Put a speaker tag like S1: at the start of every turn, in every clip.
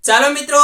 S1: ચાલો મિત્રો,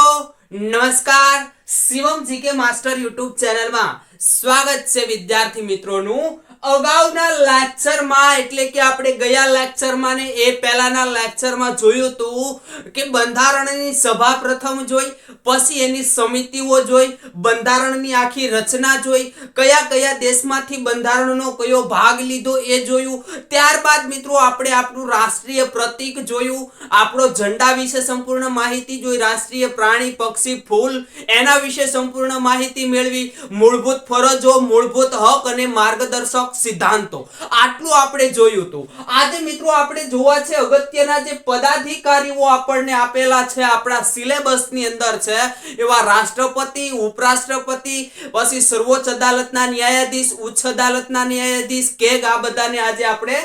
S1: નમસ્કાર. શિવમ જીકે માસ્ટર યુટ્યુબ ચેનલમાં સ્વાગત છે વિદ્યાર્થી મિત્રોનું. અગાઉના લેક્ચરમાં એટલે કે આપણે ગયા લેક્ચરમાં ને એ પહેલાના લેક્ચરમાં જોયું હતું કે બંધારણની સભા પ્રથમ જોઈ, પછી એની સમિતિઓ જોઈ, બંધારણની આખી રચના જોઈ, કયા કયા દેશમાંથી બંધારણનો કયો ભાગ લીધો એ જોયું. ત્યારબાદ મિત્રો આપણે આપણું રાષ્ટ્રીય પ્રતીક જોયું, આપણો ઝંડા વિશે સંપૂર્ણ માહિતી જોઈ, રાષ્ટ્રીય પ્રાણી, પક્ષી, ફૂલ એના વિશે સંપૂર્ણ માહિતી મેળવી, મૂળભૂત ફરજો, મૂળભૂત હક અને માર્ગદર્શક સિદ્ધાંતો આટલું આપણે જોયું હતું. આજે મિત્રો આપણે જોવા છે અગત્યના જે પદાધિકારીઓ આપણને આપેલા છે આપણા સિલેબસની અંદર છે એવા રાષ્ટ્રપતિ, ઉપરાષ્ટ્રપતિ, પછી સર્વોચ્ચ અદાલતના ન્યાયાધીશ, ઉચ્ચ અદાલતના ન્યાયાધીશ કેગ, આ બધાને આજે આપણે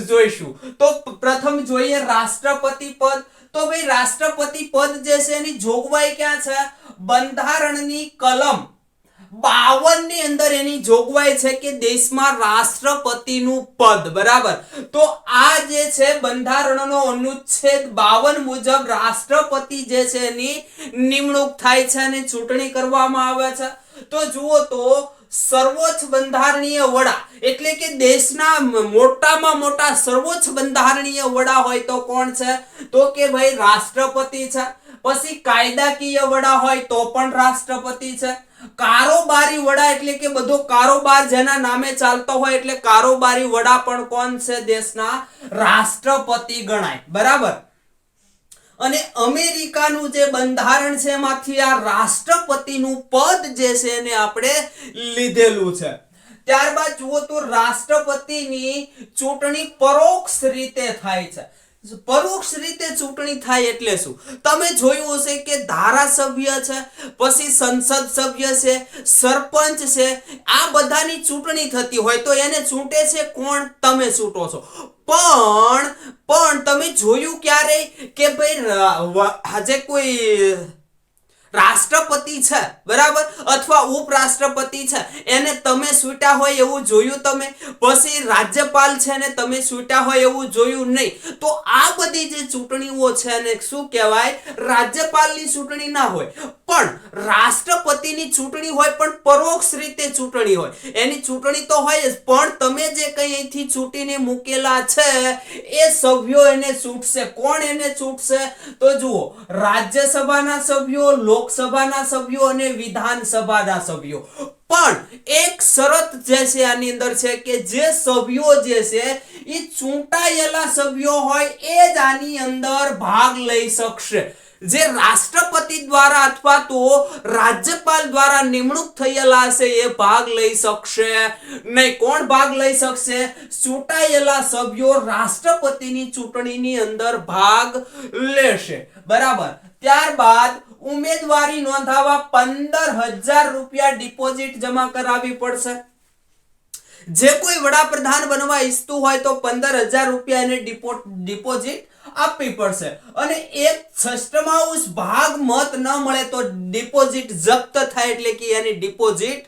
S1: જોઈશું. તો પ્રથમ જોઈએ રાષ્ટ્રપતિ પદ. તો ભાઈ રાષ્ટ્રપતિ પદ જે છે એની જોગવાઈ ક્યાં છે? બંધારણની કલમ 52 ની અંદર એની જોગવાઈ છે કે દેશમાં રાષ્ટ્રપતિનું પદ, બરાબર. તો આ જે છે બંધારણનો અનુચ્છેદ 52 મુજબ રાષ્ટ્રપતિ જે છે એની નિમણૂક થાય છે અને ચૂંટણી કરવામાં આવે છે. તો જુઓ તો સર્વોચ્ચ બંધારણીય વડા એટલે કે દેશના મોટામાં મોટા સર્વોચ્ચ બંધારણીય વડા હોય તો કોણ છે? તો કે ભાઈ રાષ્ટ્રપતિ છે. પછી કાયદાકીય વડા હોય તો પણ રાષ્ટ્રપતિ છે. કારોબારી વડા એટલે કે બધો કારોબાર જેના નામે ચાલતો હોય એટલે કારોબારી વડા પણ કોણ છે? દેશના રાષ્ટ્રપતિ ગણાય, બરાબર. અને અમેરિકાનું જે બંધારણ છે એમાંથી આ રાષ્ટ્રપતિનું પદ જે છે એને આપણે લીધેલું છે. ત્યારબાદ જુઓ તો રાષ્ટ્રપતિની ચૂંટણી પરોક્ષ રીતે થાય છે. પરોક્ષ રીતે ચૂંટણી થાય એટલે શું? તમે જોયું હશે કે ધારાસભ્ય છે, પછી સંસદ સભ્ય છે, સરપંચ છે, આ બધાની ચૂંટણી થતી હોય તો એને ચૂંટે છે કોણ? તમે ચૂંટો છો. પણ તમે જોયું ક્યારે કે ભાઈ આજે કોઈ રાષ્ટ્રપતિ છે, બરાબર, અથવા ઉપરાષ્ટ્રપતિ છે એને તમે ચૂંટ્યા હોય એવું જોયું તમે? પછી રાજ્યપાલ છે ને તમે ચૂંટ્યા હોય એવું જોયું નહીં. તો આ બધી જે ચૂંટણીઓ છે એને શું કહેવાય? રાજ્યપાલની ચૂંટણી ના હોય, પણ રાષ્ટ્રપતિની ચૂંટણી હોય, પણ પરોક્ષ રીતે ચૂંટણી હોય. એની ચૂંટણી તો હોય જ, પણ તમે જે કઈ અહીંથી ચૂંટીને મૂકેલા છે એ સભ્યો એને ચૂંટશે. કોણ એને ચૂંટશે? તો જુઓ, રાજ્યસભાના સભ્યો, લોકસભાના સભ્યો અને વિધાનસભાના સભ્યો. પણ એક શરત જે છે આની અંદર છે કે જે સભ્યો જે છે એ ચૂંટાયેલા સભ્યો હોય એ જ આની અંદર ભાગ લઈ શકશે. જે રાષ્ટ્રપતિ દ્વારા અથવા તો રાજ્યપાલ દ્વારા નિમણૂક થયેલા હશે એ ભાગ લઈ શકશે નહીં. કોણ ભાગ લઈ શકશે? ચૂંટાયેલા સભ્યો રાષ્ટ્રપતિની ચૂંટણીની અંદર ભાગ લેશે, બરાબર. ત્યારબાદ ઉમેદવારી નોંધાવવા 15,000 રૂપિયા ડિપોઝિટ જમા કરાવવી પડશે. જે કોઈ વડાપ્રધાન બનવા ઈચ્છતું હોય તો 15,000 રૂપિયા એને ડિપોઝિટ આપવી પડશે. અને એક છઠ્ઠાંશ ભાગ મત ન મળે તો ડિપોઝિટ જપ્ત થાય એટલે કે એની ડિપોઝિટ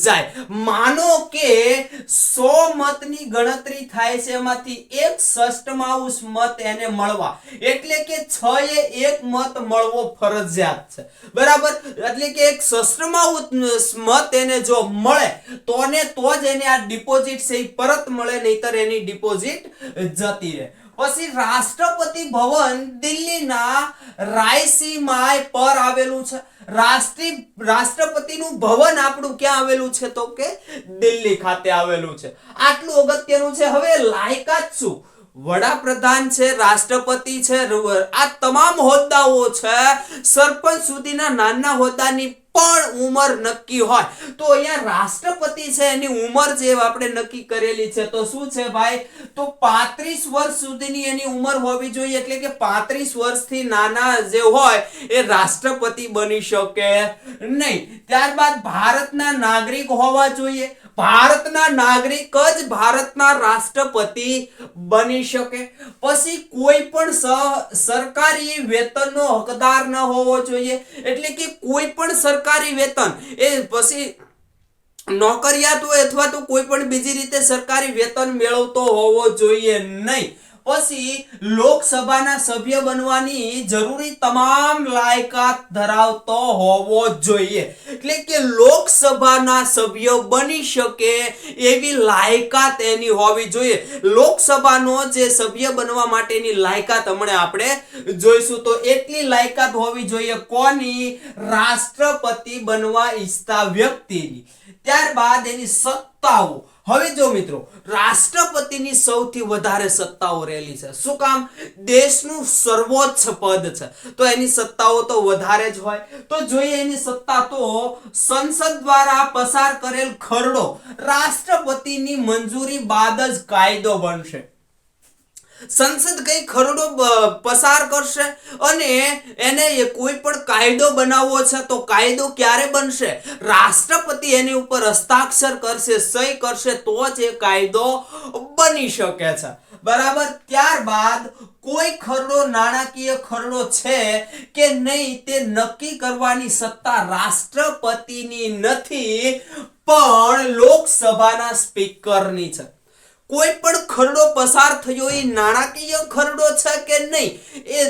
S1: જાય. માનો કે 100 મતની ગણતરી થાય છે, એમાંથી એક છઠ્ઠાંશ મત એને મળવા એટલે કે 6 એ 1 મત મળવો ફરજિયાત છે, બરાબર. એટલે કે એક છઠ્ઠાંશ મત એને જો મળે તો જ એને આ ડિપોઝિટ છે પરત મળે, નહીતર એની ડિપોઝિટ જતી રહે. પછી રાષ્ટ્રપતિ ભવન દિલ્હીના રાયસીમાં પર આવેલું છે. રાષ્ટ્રપતિનું ભવન આપણું ક્યાં આવેલું છે? તો કે દિલ્હી ખાતે આવેલું છે. આટલું અગત્યનું છે. હવે લાયકાત શું? વડાપ્રધાન છે, રાષ્ટ્રપતિ છે, આ તમામ હોદ્દાઓ છે, સરપંચ સુધીના નાના હોદ્દાની પણ ઉંમર નક્કી હોય. તો અહીંયા રાષ્ટ્રપતિ છે એની ઉંમર જે આપણે નક્કી કરેલી છે તો શું છે ભાઈ? તો 35 વર્ષ સુધીની એની ઉંમર હોવી જોઈએ. એટલે કે 35 વર્ષથી નાના જે હોય એ રાષ્ટ્રપતિ બની શકે નહીં. ત્યારબાદ ભારતના નાગરિક હોવા જોઈએ. ભારતના નાગરિક જ ભારતના રાષ્ટ્રપતિ બની શકે. પછી કોઈ પણ સરકારી વેતનનો હકદાર ન હોવો જોઈએ. એટલે કે કોઈ પણ સરકારી વેતન એ પછી નોકરિયાત હોય અથવા તો કોઈ પણ બીજી રીતે સરકારી વેતન મેળવતો હોવો જોઈએ નહીં. પછી લોકસભાના સભ્ય બનવાની જરૂરી તમામ લાયકાત ધરાવતો હોવો જોઈએ, એટલે કે લોકસભાના સભ્ય બની શકે એવી લાયકાત એની હોવી જોઈએ. લોકસભાનો જે સભ્ય બનવા માટેની લાયકાત હમણાં આપણે જોઈશું, તો એટલી લાયકાત હોવી જોઈએ કોની? રાષ્ટ્રપતિ બનવા ઈચ્છતા વ્યક્તિની. ત્યારબાદ એની સત્તાઓ. હવે જો મિત્રો, રાષ્ટ્રપતિની સૌથી વધારે સત્તાઓ રહેલી છે. શું કામ? દેશનું સર્વોચ્ચ પદ છે, તો એની સત્તાઓ તો વધારે જ હોય. તો જોઈએ એની સત્તા. તો સંસદ દ્વારા પસાર કરેલ ખરડો રાષ્ટ્રપતિની મંજૂરી બાદ જ કાયદો બનશે. સંસદ કઈ ખરડો પસાર કરશે અને એને કોઈ પણ કાયદો બનાવવો છે, તો કાયદો ક્યારે બનશે? રાષ્ટ્રપતિ એની ઉપર હસ્તાક્ષર કરશે, સહી કરશે, તો જ એ કાયદો બની શકે છે. બરાબર. ત્યારબાદ કોઈ ખરડો નાણાકીય ખરડો છે કે નહીં તે નક્કી કરવાની સત્તા રાષ્ટ્રપતિની નથી, પણ લોકસભાના સ્પીકરની છે. કોઈ પણ ખરડો પસાર થયો એ નાણાકીય ખરડો છે કે નહીં એ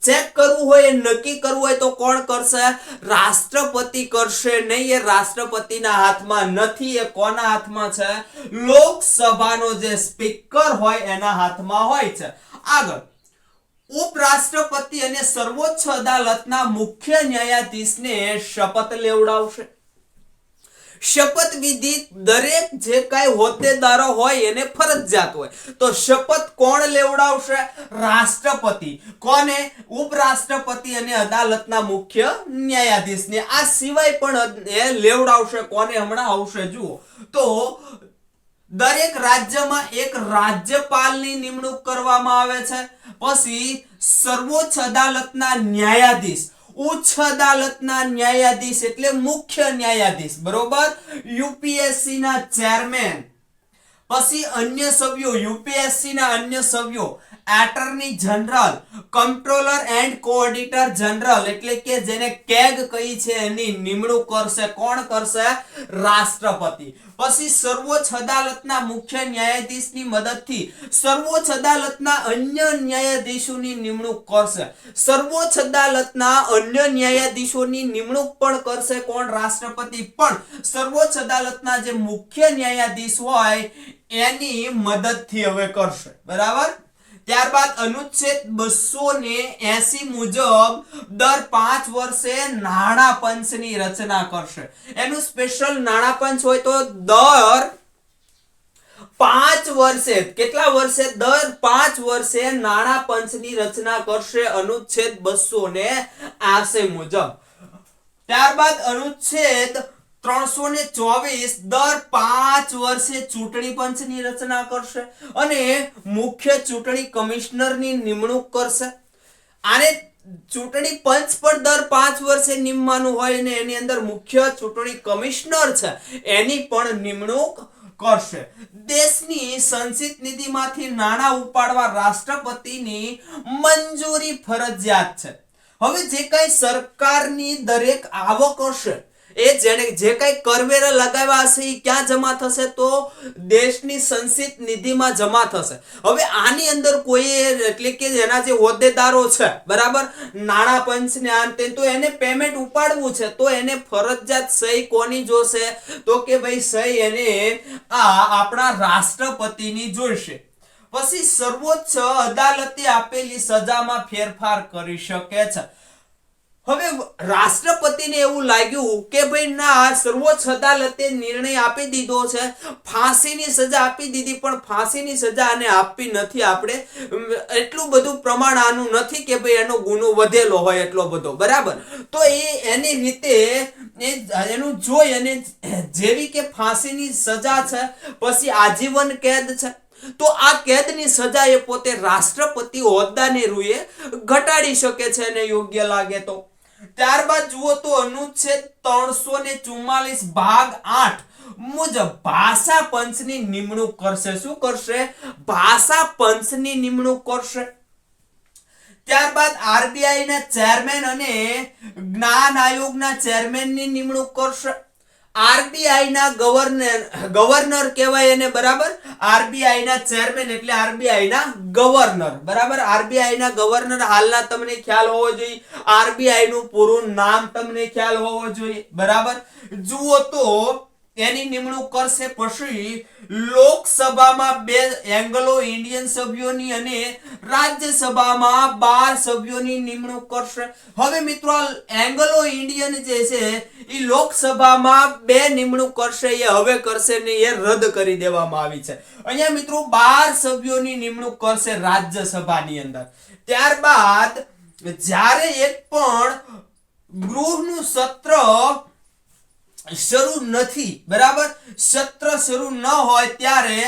S1: ચેક કરવું હોય, નક્કી કરવું હોય, તો કોણ કરશે? રાષ્ટ્રપતિ કરશે. નહીં, એ રાષ્ટ્રપતિના હાથમાં નથી. એ કોના હાથમાં છે? લોકસભાનો જે સ્પીકર હોય એના હાથમાં હોય છે. આગળ, ઉપરાષ્ટ્રપતિ અને સર્વોચ્ચ અદાલતના મુખ્ય ન્યાયાધીશને શપથ લેવડાવશે. શપથ વિધિ દરેક જે કાંઈ હોદ્દેદારો હોય એને ફરજિયાત હોય, તો શપથ કોણ લેવડાવશે? રાષ્ટ્રપતિ. કોને? ઉપરાષ્ટ્રપતિ અને અદાલતના મુખ્ય ન્યાયાધીશને. આ સિવાય પણ એ લેવડાવશે. કોને? હમણાં આવશે, જુઓ. તો દરેક રાજ્યમાં એક રાજ્યપાલની નિમણૂક કરવામાં આવે છે. પછી સર્વોચ્ચ અદાલતના ન્યાયાધીશ, ઉચ્ચ અદાલતના ન્યાયાધીશ એટલે મુખ્ય ન્યાયાધીશ, બરોબર. યુપીએસસી ના ચેરમેન, પછી અન્ય સભ્યો, યુપીએસસી ના અન્ય સભ્યો, attorney general, controller and coordinator general એટલે કે જેને કેગ કહી છે એની નિમણૂક કરશે. કોણ કરશે? રાષ્ટ્રપતિ. પછી સર્વોચ્ચ અદાલતના મુખ્ય ન્યાયાધીશની મદદથી સર્વોચ્ચ અદાલતના અન્ય ન્યાયાધીશોની નિમણૂક કરશે. સર્વોચ્ચ અદાલતના અન્ય ન્યાયાધીશોની નિમણૂક પણ કરશે. કોણ? રાષ્ટ્રપતિ. પણ સર્વોચ્ચ અદાલતના જે મુખ્ય ન્યાયાધીશ હોય એની મદદથી હવે કરશે. બરાબર. ત્યારબાદ અનુચ્છેદ 280 મુજબ દર 5 વર્ષે નાણાં પંચની રચના કરશે. એનું સ્પેશિયલ નાણાં પંચ હોય તો દર 5 વર્ષે, કેટલા વર્ષે? દર 5 વર્ષે નાણાં પંચની રચના કરશે અનુચ્છેદ 280 મુજબ. ત્યારબાદ અનુચ્છેદ 324 દર 5 વર્ષે ચૂંટણી પંચની રચના કરશે અને મુખ્ય ચૂંટણી કમિશનરની નિમણૂક કરશે. આને ચૂંટણી પંચ પણ દર 5 વર્ષે નિમવાનું હોય અને એની અંદર મુખ્ય ચૂંટણી કમિશનર છે એની પણ નિમણૂક કરશે. દેશની સંચિત નિધિમાંથી નાણાં ઉપાડવા રાષ્ટ્રપતિની મંજૂરી ફરજિયાત છે. હવે જે કઈ સરકારની દરેક આવક હશે એ જેને જે કઈ કરવેરા લગાવ્યા હશે એ ક્યાં જમા થશે? તો દેશની સંચિત નિધિમાં જમા થશે. હવે આની અંદર કોઈ એટલે કે એના જે હોદ્દેદારો છે, બરાબર, નાણાં પંચને અંતે, તો એને પેમેન્ટ ઉપાડવું છે તો એને ફરજિયાત સહી કોની જોશે? તો કે ભાઈ સહી એને આપણા રાષ્ટ્રપતિની જોઈશે. પછી સર્વોચ્ચ અદાલતે આપેલી સજામાં ફેરફાર કરી શકે છે. હવે રાષ્ટ્રપતિને એવું લાગ્યું કે ભાઈ ના, સર્વોચ્ચ અદાલતે નિર્ણય આપી દીધો છે, ફાંસીની સજા આપી દીધી, પણ ફાંસીની સજા આને આપવી નથી. આપણે એટલું બધું પ્રમાણ આનું નથી કે ભાઈ એનો ગુનો વધેલો હોય એટલો બધો, બરાબર. તો એની રીતે એનું જોઈ અને જેવી કે ફાંસીની સજા છે, પછી આજીવન કેદ છે, તો આ કેદની સજા એ પોતે રાષ્ટ્રપતિ હોદ્દાને રૂએ ઘટાડી શકે છે અને યોગ્ય લાગે તો. ત્યારબાદ જુઓ તો અનુચ્છેદ 344 ભાગ 8 મુજબ ભાષા પંચની નિમણૂક કરશે. શું કરશે? ભાષા પંચની નિમણૂક કરશે. ત્યારબાદ આરબીઆઈ ના ચેરમેન અને જ્ઞાન આયોગના ચેરમેનની નિમણૂક કરશે. આરબીઆઈ ના ગવર્નર કહેવાય એને, બરાબર. આરબીઆઈ ના ચેરમેન એટલે આરબીઆઈ ના ગવર્નર, બરાબર. આરબીઆઈ ના ગવર્નર હાલના તમને ખ્યાલ હોવો જોઈએ. આરબીઆઈ નું પૂરું નામ તમને ખ્યાલ હોવો જોઈએ, બરાબર. જુઓ તો એની નિમણૂક કરશે. પછી લોકસભામાં 2 એંગ્લો ઇન્ડિયન સભ્યોની અને રાજ્યસભામાં 12 સભ્યોની નિમણૂક કરશે. હવે મિત્રો એંગ્લો ઇન્ડિયન જે છે એ લોકસભામાં 2 નિમણૂક કરશે, એ હવે કરશે ને, એ રદ કરી દેવામાં આવી છે. અહીંયા મિત્રો 12 સભ્યોની નિમણૂક કરશે રાજ્યસભાની અંદર. ત્યારબાદ જ્યારે એક પણ ગૃહનું સત્ર શરૂ નથી, બરાબર, સત્ર શરૂ ન હોય ત્યારે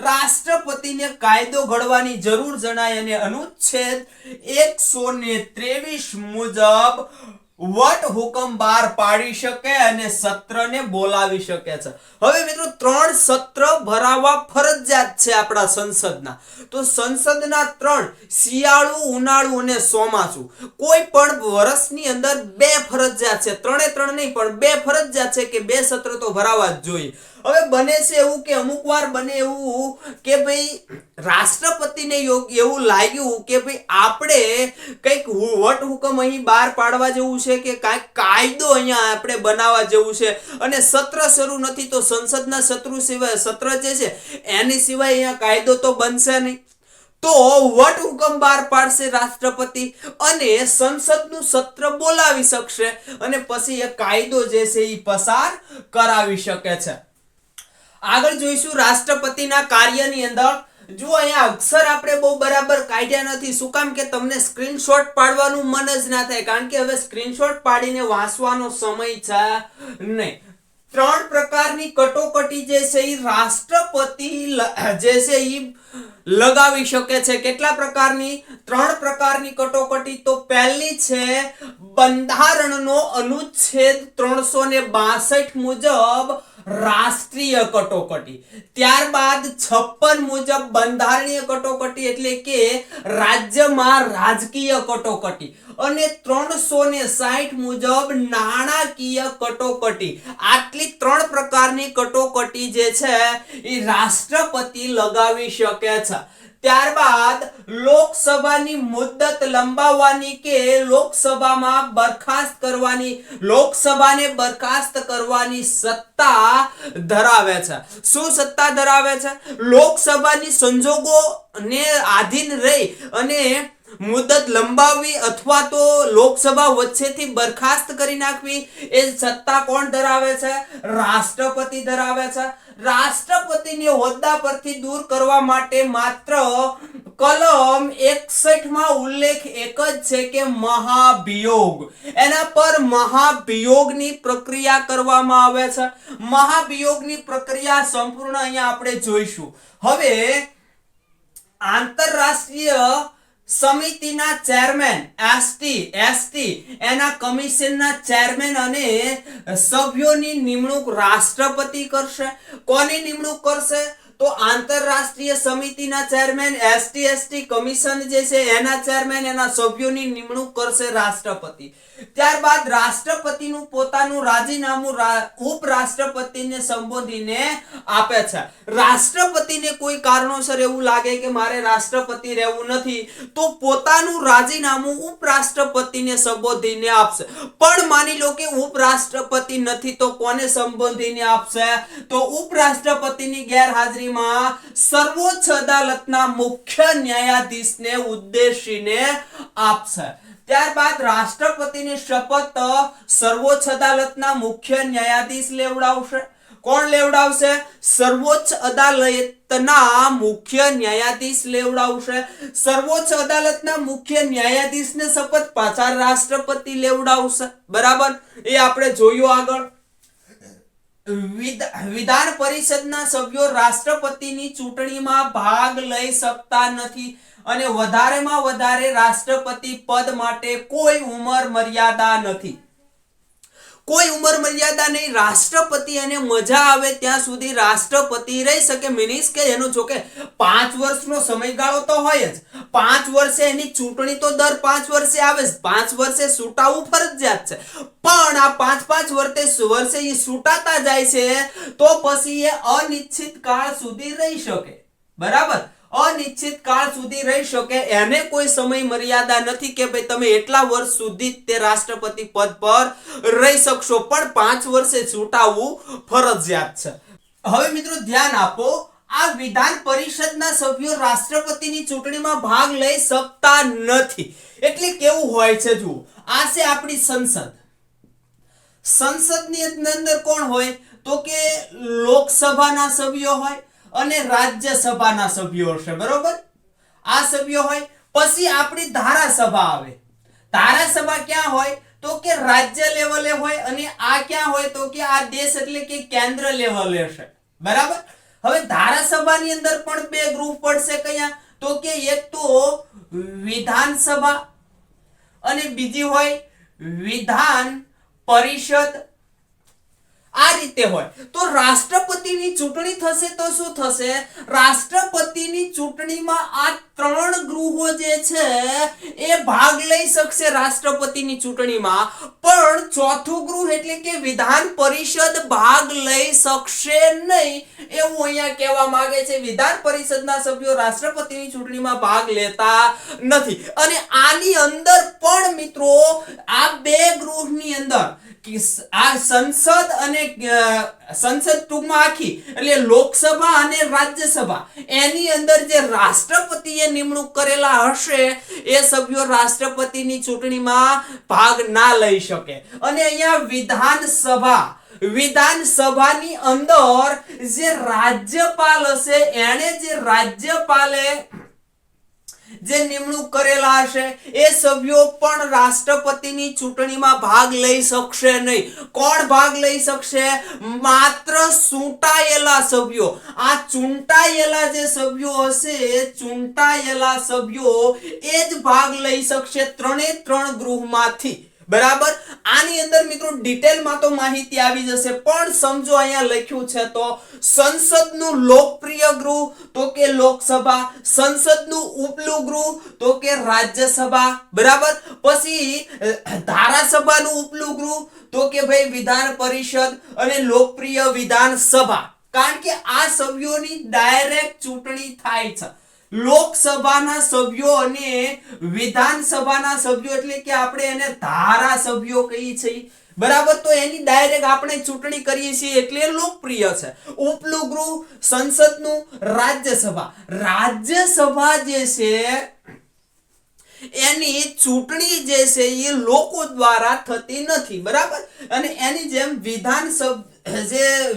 S1: રાષ્ટ્રપતિને કાયદો ઘડવાની જરૂર જણાય અને અનુચ્છેદ 123 મુજબ વટહુકમ બહાર પાડી શકે અને સત્રને બોલાવી શકે છે. હવે મિત્રો 3 સત્ર ભરાવા ફરજિયાત છે આપણા સંસદના. તો સંસદના 3, શિયાળુ, ઉનાળુ અને ચોમાસુ, કોઈ પણ વર્ષની અંદર 2 ફરજિયાત છે. 3 નહીં પણ 2 ફરજિયાત છે કે 2 સત્ર તો ભરાવા જ જોઈએ. હવે બને છે એવું કે અમુક વાર બને એવું કે ભાઈ રાષ્ટ્રપતિને એવું લાગ્યું કે ભાઈ આપણે કંઈક વટહુકમ અહીં બહાર પાડવા જેવું છે કે કાંઈક કાયદો અહીંયા આપણે બનાવવા જેવું છે અને સત્ર શરૂ નથી, તો સંસદના સત્ર જે છે એની સિવાય અહીંયા કાયદો તો બનશે નહીં. તો વટહુકમ બહાર પાડશે રાષ્ટ્રપતિ અને સંસદનું સત્ર બોલાવી શકશે અને પછી એ કાયદો જે છે એ પસાર કરાવી શકે છે. આગળ જોઈશું રાષ્ટ્રપતિના કાર્યની અંદર. જો અહીંયા અક્ષર આપણે બહુ બરાબર કાઢ્યા નથી. શું કામ કે તમને સ્ક્રીનશોટ પાડવાનું મન જ ના થાય, કારણ કે હવે સ્ક્રીનશોટ પાડીને વાંચવાનો સમય છે નહીં. 3 પ્રકારની કટોકટી જે છે એ રાષ્ટ્રપતિ જે છે એ લગાવી શકે છે. કેટલા પ્રકારની? 3 પ્રકારની કટોકટી. તો પહેલી છે બંધારણનો અનુચ્છેદ 362 મુજબ રાષ્ટ્રીય કટોકટી. ત્યારબાદ 56 મુજબ બંધારણીય કટોકટી એટલે કે રાજ્યમાં રાજકીય કટોકટી અને 360 મુજબ નાણાકીય કટોકટી. આટલી 3 પ્રકારની કટોકટી જે છે એ રાષ્ટ્રપતિ લગાવી શકે છે. ત્યારબાદ લોકસભાની મુદ્દત લંબાવવાની કે લોકસભામાં બરખાસ્ત કરવાની, લોકસભાને બરખાસ્ત કરવાની સત્તા ધરાવે છે. શું સત્તા ધરાવે છે? લોકસભાની સંજોગોને આધીન રહી અને મુદ્દત લંબાવવી અથવા તો લોકસભા વચ્ચેથી બરખાસ્ત કરી નાખવી, એ સત્તા કોણ ધરાવે છે? રાષ્ટ્રપતિ ધરાવે છે. રાષ્ટ્રપતિને હોદ્દા પરથી દૂર કરવા માટે માત્ર કલમ 61 માં ઉલ્લેખ એક જ છે કે મહાભિયોગ. એના પર મહાભિયોગની પ્રક્રિયા કરવામાં આવે છે. મહાભિયોગની પ્રક્રિયા સંપૂર્ણ અહીંયા આપણે જોઈશું. હવે આંતરરાષ્ટ્રીય સમિતિના ચેરમેન એસટી એના કમિશનના ચેરમેન અને સભ્યોની નિમણૂક રાષ્ટ્રપતિ કરશે. કોની નિમણૂક કરશે? તો આંતરરાષ્ટ્રીય સમિતિના ચેરમેન, એસટી કમિશન જે છે એના ચેરમેન, એના સભ્યોની નિમણૂક કરશે રાષ્ટ્રપતિ. ત્યારબાદ રાષ્ટ્રપતિનું પોતાનું રાજીનામું ઉપરાષ્ટ્રપતિને સંબોધીને આપે છે. રાષ્ટ્રપતિને કોઈ કારણોસર એવું લાગે કે મારે રાષ્ટ્રપતિ રહેવું નથી તો પોતાનું રાજીનામું ઉપરાષ્ટ્રપતિને સંબોધીને આપશે. પણ માની લો કે ઉપરાષ્ટ્રપતિ નથી તો કોને સંબોધીને આપશે? તો ઉપરાષ્ટ્રપતિની ગેરહાજરીમાં સર્વોચ્ચ અદાલતના મુખ્ય ન્યાયાધીશને ઉદ્દેશીને આપશે. ત્યારબાદ રાષ્ટ્રપતિને શપથ સર્વોચ્ચ અદાલતના મુખ્ય ન્યાયાધીશ લેવડાવશે. કોણ લેવડાવશે? સર્વોચ્ચ અદાલતના મુખ્ય ન્યાયાધીશ લેવડાવશે. સર્વોચ્ચ અદાલતના મુખ્ય ન્યાયાધીશને શપથ પાછા રાષ્ટ્રપતિ લેવડાવશે. બરાબર, એ આપણે જોયું આગળ. વિધાન પરિષદના સભ્યો રાષ્ટ્રપતિની ચૂંટણીમાં ભાગ લઈ શકતા નથી અને વધારેમાં વધારે રાષ્ટ્રપતિ પદ માટે કોઈ ઉંમર મર્યાદા નથી. કોઈ ઉંમર મર્યાદા નહીં, રાષ્ટ્રપતિ અને મજા આવે ત્યાં સુધી રાષ્ટ્રપતિ રહી શકે. મીન્સ કે એનો જો કે 5 વર્ષનો સમયગાળો તો હોય જ, 5 વર્ષે એની ચૂંટણી તો દર 5 વર્ષે આવે જ, 5 વર્ષે ચૂંટાવું ફરજિયાત છે. પણ આ 5 વર્ષે એ ચૂંટાતા જાય છે તો પછી એ અનિશ્ચિત કાળ સુધી રહી શકે. બરાબર, અનિશ્ચિત કાળ સુધી રહી શકે. એને કોઈ સમય મર્યાદા નથી કે ભાઈ તમે એટલા વર્ષ સુધી તે રાષ્ટ્રપતિ પદ પર રહી શકશો, પણ 5 વર્ષે ચૂંટાવું ફરજિયાત છે. હવે મિત્રો ધ્યાન આપો, આ વિધાન પરિષદના સભ્યો રાષ્ટ્રપતિની ચૂંટણીમાં ભાગ લઈ શકતા નથી. એટલે કેવું હોય છે જુઓ, આ છે આપણી સંસદ. સંસદની અંદર કોણ હોય તો કે લોકસભાના સભ્યો હોય અને રાજ્યસભાના સભ્યો હશે. બરોબર, આ સભ્યો હોય. પછી આપણી ધારાસભા આવે. ધારાસભા ક્યાં હોય તો કે રાજ્ય લેવલે હોય, અને આ ક્યાં હોય તો કે આ દેશ એટલે કે કેન્દ્ર લેવલે હશે. બરાબર, હવે ધારાસભાની અંદર પણ 2 ગ્રુપ પડશે. કયા તો કે એક તો વિધાનસભા અને બીજી હોય વિધાન પરિષદ. આ રીતે હોય. તો રાષ્ટ્રપતિની ચૂંટણી થશે તો શું થશે? રાષ્ટ્રપતિની ચૂંટણીમાં આ 3 ગૃહો જે છે એ ભાગ લઈ શકશે રાષ્ટ્રપતિની ચૂંટણીમાં, પણ ચોથું ગૃહ એટલે કે વિધાન પરિષદ ભાગ લઈ શકશે નહીં, એવું અહીંયા કહેવા માંગે છે. વિધાન પરિષદના સભ્યો રાષ્ટ્રપતિની ચૂંટણીમાં ભાગ લેતા નથી. અને આની અંદર પણ મિત્રો આ 2 ગૃહની અંદર આ સંસદ અને સંસદ ટૂંકમાં આખી એટલે લોકસભા અને રાજ્યસભા, એની અંદર જે રાષ્ટ્રપતિએ નિમણૂક કરેલા હશે એ સભ્યો રાષ્ટ્રપતિની ચૂંટણીમાં ભાગ ના લઈ શકે. અને અહીંયા વિધાનસભાની અંદર જે રાજ્યપાલ હશે, એને જે રાજ્યપાલે જે નિમણૂક કરેલા હશે એ સભ્યો પણ રાષ્ટ્રપતિની ચૂંટણીમાં ભાગ લઈ શકશે નહીં. કોણ ભાગ લઈ શકશે? માત્ર ચૂંટાયેલા સભ્યો. આ ચૂંટાયેલા જે સભ્યો હશે, ચૂંટાયેલા સભ્યો એ જ ભાગ લઈ શકશે 3 ગૃહમાંથી. બરાબર, આની અંદર મિત્રો ડિટેલમાં તો માહિતી આવી જશે, પણ સમજો અહીંયા લખ્યું છે તો સંસદનું લોકપ્રિય ગૃહ તો કે લોકસભા, સંસદનું ઉપલું ગૃહ તો કે રાજ્યસભા. બરાબર, પછી ધારાસભાનું ઉપલું ગૃહ તો કે ભાઈ વિધાન પરિષદ, અને લોકપ્રિય વિધાનસભા. કારણ કે આ સભ્યોની ડાયરેક્ટ ચૂંટણી થાય છે. લોકસભાના સભ્યો અને વિધાનસભાના સભ્યો એટલે કે આપણે એને ધારાસભ્યો કહીએ છીએ. બરાબર, તો એની ડાયરેક્ટ આપણે ચૂંટણી કરીએ છીએ એટલે લોકપ્રિય છે. ઉપલું ગૃહ સંસદનું, રાજ્યસભા જે છે એની ચૂંટણી જે છે એ લોકો દ્વારા થતી નથી. બરાબર, અને એની જેમ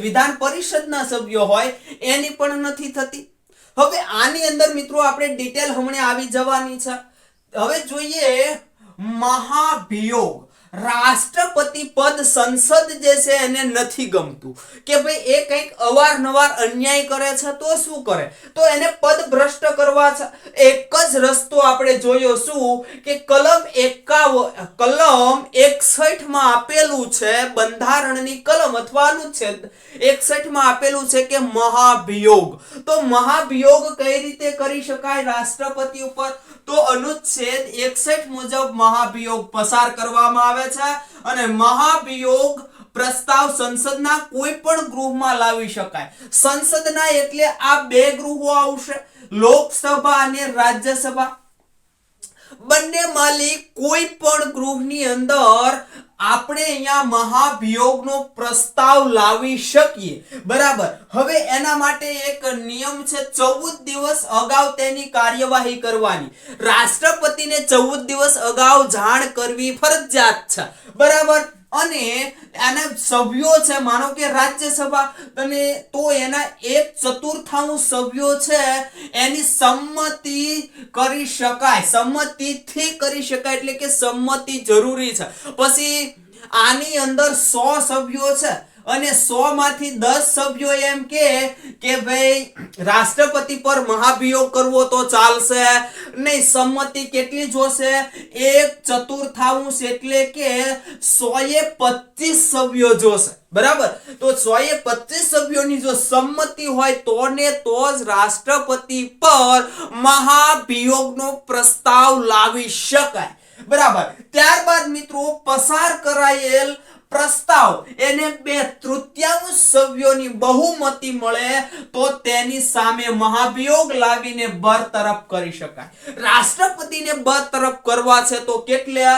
S1: વિધાન પરિષદના સભ્યો હોય એની પણ નથી થતી. હવે આની અંદર મિત્રો આપણે ડિટેલ હમણાં આવી જવાની છે. હવે જોઈએ મહાભિયોગ. રાષ્ટ્રપતિ પદ સંસદ જે છે એને નથી ગમતું કે ભાઈ એ કંઈક અવારનવાર અન્યાય કરે છે તો શું કરે? તો એને પદ ભ્રષ્ટ કરવા છે. એક જ રસ્તો આપણે જોયો શું કે કલમ 61 માં આપેલું છે, બંધારણની કલમ અથવા અનુચ્છેદ 61 માં આપેલું છે કે મહાભિયોગ. તો મહાભિયોગ કઈ રીતે કરી શકાય રાષ્ટ્રપતિ ઉપર? તો અનુચ્છેદ 61 મુજબ મહાભિયોગ પસાર કરવામાં આવે છે, અને મહાભિયોગ પ્રસ્તાવ સંસદના કોઈ પણ ગૃહમાં લાવી શકાય. સંસદના એટલે આ 2 ગૃહો આવશે, લોકસભા અને રાજ્યસભા. બંને માલી કોઈ પણ ગૃહની અંદર આપણે અહીંયા મહાભિયોગનો પ્રસ્તાવ લાવી શકીએ. બરાબર, હવે એના માટે એક નિયમ છે, 14 દિવસ અગાઉ તેની કાર્યવાહી કરવાની. રાષ્ટ્રપતિને 14 દિવસ અગાઉ જાણ કરવી ફરજિયાત છે. બરાબર, અને આના સભ્યો છે, માનો કે રાજ્યસભા, અને તો એના 1/4 સભ્યો છે એની સંમતિ કરી શકાય, સંમતિથી કરી શકાય, એટલે કે સંમતિ જરૂરી છે. પછી આની અંદર 100 સભ્યો છે, અને 100 માંથી 10 સભ્યો એમ કે ભાઈ રાષ્ટ્રપતિ પર મહાભિયોગ કરવો તો ચાલશે નહીં, સંમતિ કેટલી જોશે? 1/4 એટલે કે 125 સભ્યો જોશે, બરાબર? તો 125 સભ્યોની જો સંમતિ હોય તો ને તો જ રાષ્ટ્રપતિ પર મહાભિયોગનો પ્રસ્તાવ લાવી શકાય, બરાબર? ત્યારબાદ મિત્રો પસાર કરાયેલ પ્રસ્તાવ એને 2/3 સભ્યોની બહુમતી મળે તો તેની સામે મહાભિયોગ લાવીને બરતરફ કરી શકાય. રાષ્ટ્રપતિને બરતરફ કરવા છે તો કેટલા?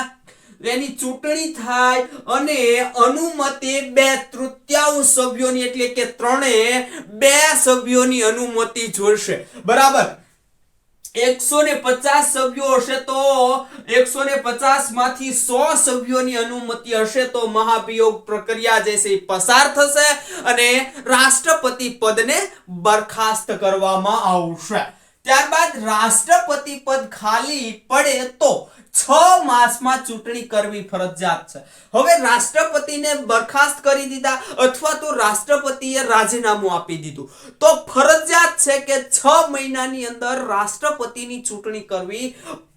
S1: એની ચૂંટણી થાય અને અનુમતિ 2/3 સભ્યોની એટલે કે 2 સભ્યોની અનુમતિ જોઈશે, બરાબર? 150 સભ્યો હશે તો 150 માંથી 100 સભ્યોની અનુમતિ હશે તો મહાભિયોગ પ્રક્રિયા જે છે પસાર થશે અને રાષ્ટ્રપતિ પદને બરખાસ્ત કરવામાં આવશે. ત્યારબાદ રાષ્ટ્રપતિ પદ ખાલી પડે તો 6 માસમાં ચૂંટણી કરવી ફરજિયાત છે. હવે રાષ્ટ્રપતિને બરખાસ્ત કરી દીધા અથવા તો રાષ્ટ્રપતિએ રાજીનામું આપી દીધું તો ફરજિયાત છે કે 6 મહિનાની અંદર રાષ્ટ્રપતિની ચૂંટણી કરવી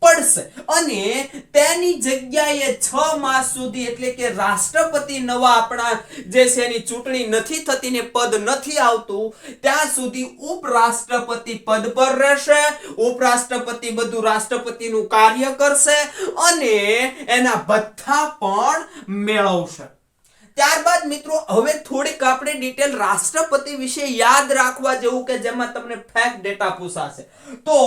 S1: પડશે અને તેની જગ્યાએ 6 માસ સુધી એટલે કે રાષ્ટ્રપતિ નવા આપણા જે છે એની ચૂંટણી નથી થતી ને પદ નથી આવતું ત્યાં સુધી ઉપરાષ્ટ્રપતિ પદ પર રહેશે. ઉપરાષ્ટ્રપતિ બધું રાષ્ટ્રપતિનું કાર્ય કરશે અને એના ભથ્થા પણ મેળવશે. ત્યારબાદ મિત્રો હવે થોડીક આપણે ડિટેલ રાષ્ટ્રપતિ વિશે યાદ રાખવા જેવું કે જેમાં તમને ફેક્ટ ડેટા પૂછાશે. તો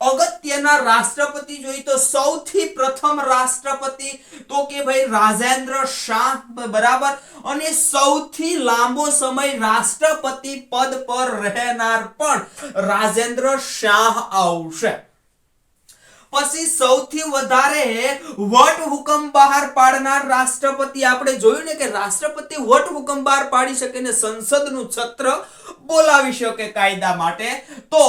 S1: અગત્યના રાષ્ટ્રપતિ જોઈએ તો સૌથી પ્રથમ રાષ્ટ્રપતિ તો કે ભાઈ રાજેન્દ્ર શાહ, બરાબર? અને સૌથી લાંબો સમય રાષ્ટ્રપતિ પદ પર રહેનાર પણ રાજેન્દ્ર શાહ આવશે. પછી સૌથી વધારે વટ હુકમ બહાર પાડનાર રાષ્ટ્રપતિ આપણે જોયું ને કે રાષ્ટ્રપતિ વટ હુકમ બહાર પાડી શકે ને સંસદનું છત્ર બોલાવી શકે કાયદા માટે. તો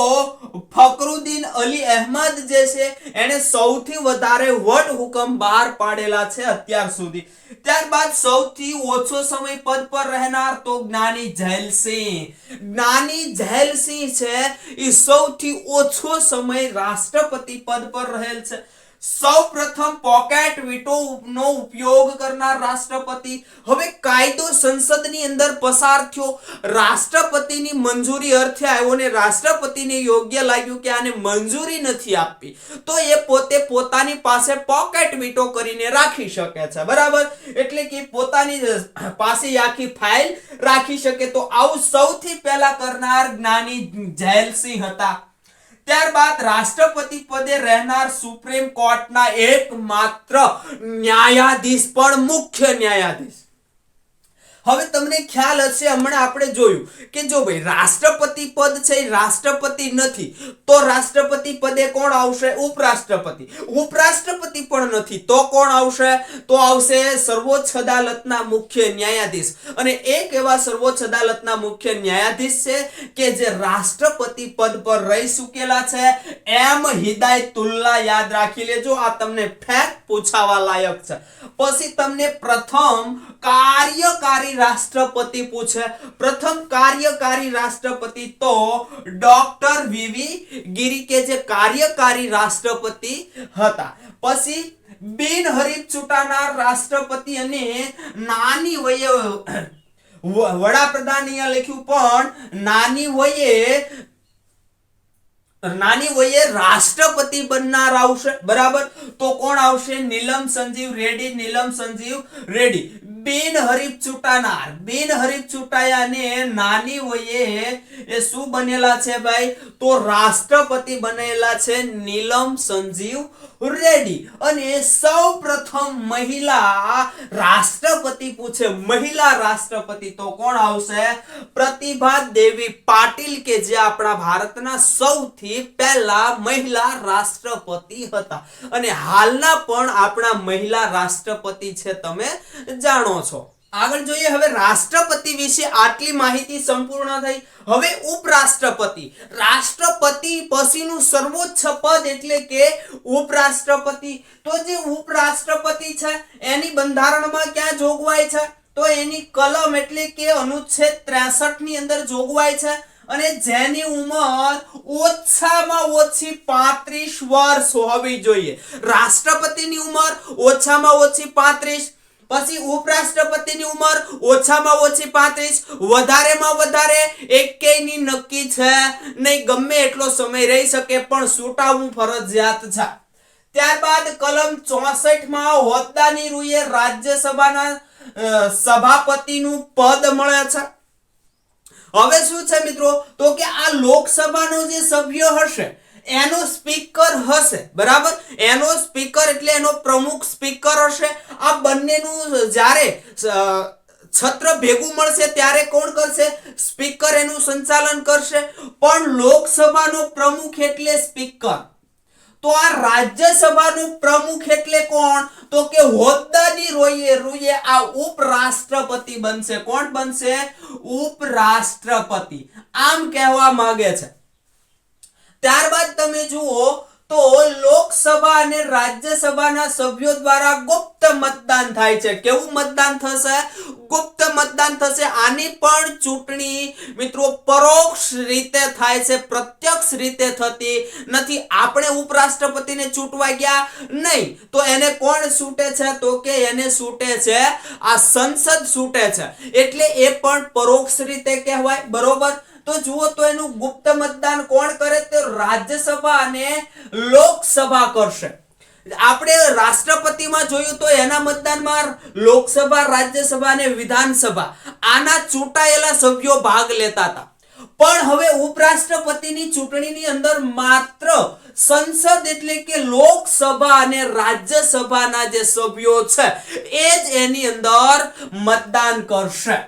S1: ફખરુદ્દીન અલી અહેમદ જે છે એને સૌથી વધારે વટ હુકમ બહાર પાડેલા છે અત્યાર સુધી. ત્યારબાદ સૌથી ઓછો સમય પદ પર રહેનાર તો જ્ઞાની ઝૈલ-સિંહ. જ્ઞાની ઝૈલ-સિંહ છે એ સૌથી ઓછો સમય રાષ્ટ્રપતિ પદ પર રહેલ છે. સૌપ્રથમ પોકેટ વીટો નો ઉપયોગ કરનાર રાષ્ટ્રપતિ. હવે કાયદો સંસદની અંદર પસાર થયો, રાષ્ટ્રપતિની મંજૂરી અર્થે આવ્યો ને રાષ્ટ્રપતિને યોગ્ય લાગ્યું કે આને મંજૂરી નથી આપવી તો એ પોતે પોતાની પાસે પોકેટ વીટો કરીને રાખી શકે છે, બરાબર? એટલે કે પોતાની પાસે આખી ફાઇલ રાખી શકે. તો આવું સૌથી પહેલા કરનાર જ્ઞાની ઝૈલ-સિંહ હતા. ત્યારબાદ રાષ્ટ્રપતિ પદે રહેનાર સુપ્રીમ કોર્ટના એકમાત્ર ન્યાયાધીશ પણ મુખ્ય ન્યાયાધીશ. હવે તમને ખ્યાલ હશે હમણાં આપણે જોયું કે જો ભાઈ રાષ્ટ્રપતિ પદ છે એ રાષ્ટ્રપતિ નથી તો રાષ્ટ્રપતિ પદે કોણ આવશે? ઉપરાષ્ટ્રપતિ. ઉપરાષ્ટ્રપતિ પણ નથી તો કોણ આવશે? તો આવશે સર્વોચ્ચ અદાલતના મુખ્ય ન્યાયાધીશ. અને એક એવા સર્વોચ્ચ અદાલતના મુખ્ય ન્યાયાધીશ છે કે જે રાષ્ટ્રપતિ પદ પર રહી ચૂકેલા છે, એમ હિદાયતુલ્લાહ. યાદ રાખી લેજો, આ તમને ફેક્ટ પૂછાવા લાયક છે. પછી તમને પ્રથમ કાર્યકારી રાષ્ટ્રપતિ પૂછે. પ્રથમ કાર્યકારી રાષ્ટ્રપતિ તો ડોક્ટર વીવી ગિરી કે જે કાર્યકારી રાષ્ટ્રપતિ હતા. પછી બિનહરીફ ચૂંટાનાર રાષ્ટ્રપતિ અને નાની વયે વડાપ્રધાન અહીંયા લખ્યું પણ નાની વયે રાષ્ટ્રપતિ બનનાર આવશે, બરાબર? તો કોણ આવશે? નીલમ સંજીવ રેડ્ડી. નીલમ સંજીવ રેડ્ડી બિનહરીફ ચૂંટાયા ને નાની વયે એ શું બનેલા છે ભાઈ? તો રાષ્ટ્રપતિ બનેલા છે નીલમ સંજીવ રેડ્ડી. અને સૌપ્રથમ મહિલા રાષ્ટ્રપતિ પૂછે, મહિલા રાષ્ટ્રપતિ તો કોણ આવશે? પ્રતિભા દેવી પાટીલ કે જે આપણા ભારતના સૌથી પહેલા મહિલા રાષ્ટ્રપતિ હતા અને હાલના પણ આપણા મહિલા રાષ્ટ્રપતિ છે, તમે જાણો છો. આગળ જોઈએ. હવે રાષ્ટ્રપતિ વિશે આટલી માહિતી સંપૂર્ણ થઈ. હવે ઉપરાષ્ટ્રપતિ. રાષ્ટ્રપતિ પછીનું સર્વોચ્ચ પદ એટલે કે ઉપરાષ્ટ્રપતિ. તો જે ઉપરાષ્ટ્રપતિ છે એની બંધારણમાં ક્યાં જોગવાઈ છે? તો એની કલમ એટલે કે અનુચ્છેદ 63 ની અંદર જોગવાઈ છે અને જેની ઉંમર ઓછામાં ઓછી 35 વર્ષ હોવી જોઈએ. રાષ્ટ્રપતિની ઉંમર ઓછામાં ઓછી 35, પછી ઉપરાષ્ટ્રપતિની ઉંમર ઓછામાં ઓછી 35, વધારેમાં વધારે 21 ની નક્કી છે નહીં, ગમે એટલો સમય રહી શકે પણ છૂટાવવું ફરજિયાત છે. ત્યારબાદ કલમ 64 માં હોદ્દાની રૂએ રાજ્યસભાના સભાપતિનું પદ મળે છે. હવે શું છે મિત્રો, તો કે આ લોકસભાનો જે સભ્ય હશે એનો સ્પીકર હશે, બરાબર, એનો સ્પીકર એટલે એનો પ્રમુખ સ્પીકર હશે. આ બંનેનું જ્યારે છત્ર ભેગું મળશે ત્યારે કોણ કરશે? સ્પીકર એનું સંચાલન કરશે. પણ લોકસભાનો પ્રમુખ એટલે સ્પીકર. તો આ રાજ્યસભાનું પ્રમુખ એટલે કોણ? તો કે હોદ્દાની રૂએ આ ઉપરાષ્ટ્રપતિ બનશે. કોણ બનશે? ઉપરાષ્ટ્રપતિ. આમ કહેવા માંગે છે. ત્યારબાદ તમે જુઓ તો લોકસભા અને રાજ્યસભાના સભ્યો દ્વારા ગુપ્ત મતદાન થાય છે. કેવું મતદાન થશે? ગુપ્ત મતદાન થશે. આની પણ ચૂંટણી મિત્રો પરોક્ષ રીતે થાય છે, પ્રત્યક્ષ રીતે થતી નથી. આપણે ઉપરાષ્ટ્રપતિને ચૂંટવા ગયા નહીં તો એને કોણ છૂટે છે? તો કે એને છૂટે છે આ સંસદ છૂટે છે, એટલે એ પણ પરોક્ષ રીતે કહેવાય, બરોબર. તો જુઓ તો એનું ગુપ્ત મતદાન કોણ કરે? તો રાજ્યસભા અને લોકસભા કરશે. આપણે રાષ્ટ્રપતિમાં જોયું તો એના મતદાનમાં લોકસભા, રાજ્યસભા અને વિધાનસભા આના ચૂંટાયેલા સભ્યો ભાગ લેતા હતા. પણ હવે ઉપરાષ્ટ્રપતિની ચૂંટણીની અંદર માત્ર સંસદ એટલે કે લોકસભા અને રાજ્યસભાના જે સભ્યો છે એ જ એની અંદર મતદાન કરશે.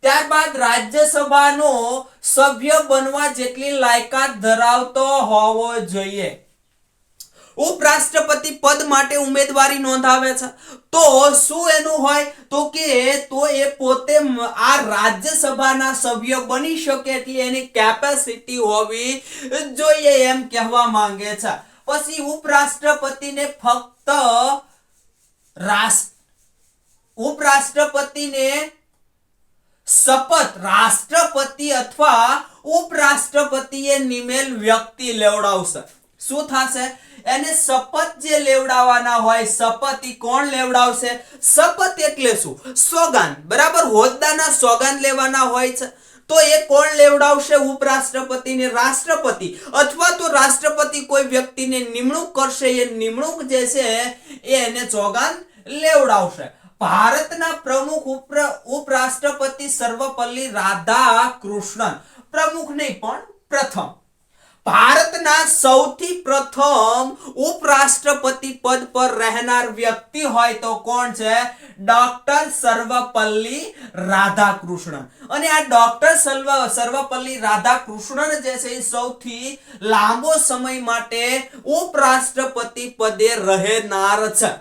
S1: ત્યારબાદ રાજ્યસભાનો સભ્ય બનવા જેટલી લાયકાત ધરાવતો હોવો જોઈએ. ઉપરાષ્ટ્રપતિ પદ માટે ઉમેદવારી નોંધાવે છે તો શું એનું હોય? તો કે તો એ પોતે આ રાજ્યસભાના સભ્ય બની શકે એટલી એની કેપેસિટી હોવી જોઈએ એમ કહેવા માંગે છે. પછી ઉપરાષ્ટ્રપતિને ફક્ત ઉપરાષ્ટ્રપતિને શપથ રાષ્ટ્રપતિ અથવા ઉપરાષ્ટ્રપતિએ નિમેલ વ્યક્તિ લેવડાવશે. શું થશે? એને શપથ જે લેવડાવવાના હોય, શપથ ઈ કોણ લેવડાવશે? શપથ એટલે શું? સોગંદ, બરાબર. હોદ્દાના સોગંદ લેવાના હોય છે તો એ કોણ લેવડાવશે? ઉપરાષ્ટ્રપતિને રાષ્ટ્રપતિ અથવા તો રાષ્ટ્રપતિ કોઈ વ્યક્તિને નિમણૂક કરશે, એ નિમણૂક જે છે એ એને સોગંદ લેવડાવશે. ભારતના પ્રમુખ ઉપરાષ્ટ્રપતિ સર્વપલ્લી રાધાકૃષ્ણન, પ્રમુખ નહીં પણ પ્રથમ. ભારતના સૌથી પ્રથમ ઉપરાષ્ટ્રપતિ પદ પર રહેનાર વ્યક્તિ હોય તો કોણ છે? ડોક્ટર સર્વપલ્લી રાધાકૃષ્ણન. અને આ ડોક્ટર સર્વપલ્લી રાધાકૃષ્ણન જે છે એ સૌથી લાંબો સમય માટે ઉપરાષ્ટ્રપતિ પદે રહેનાર છે.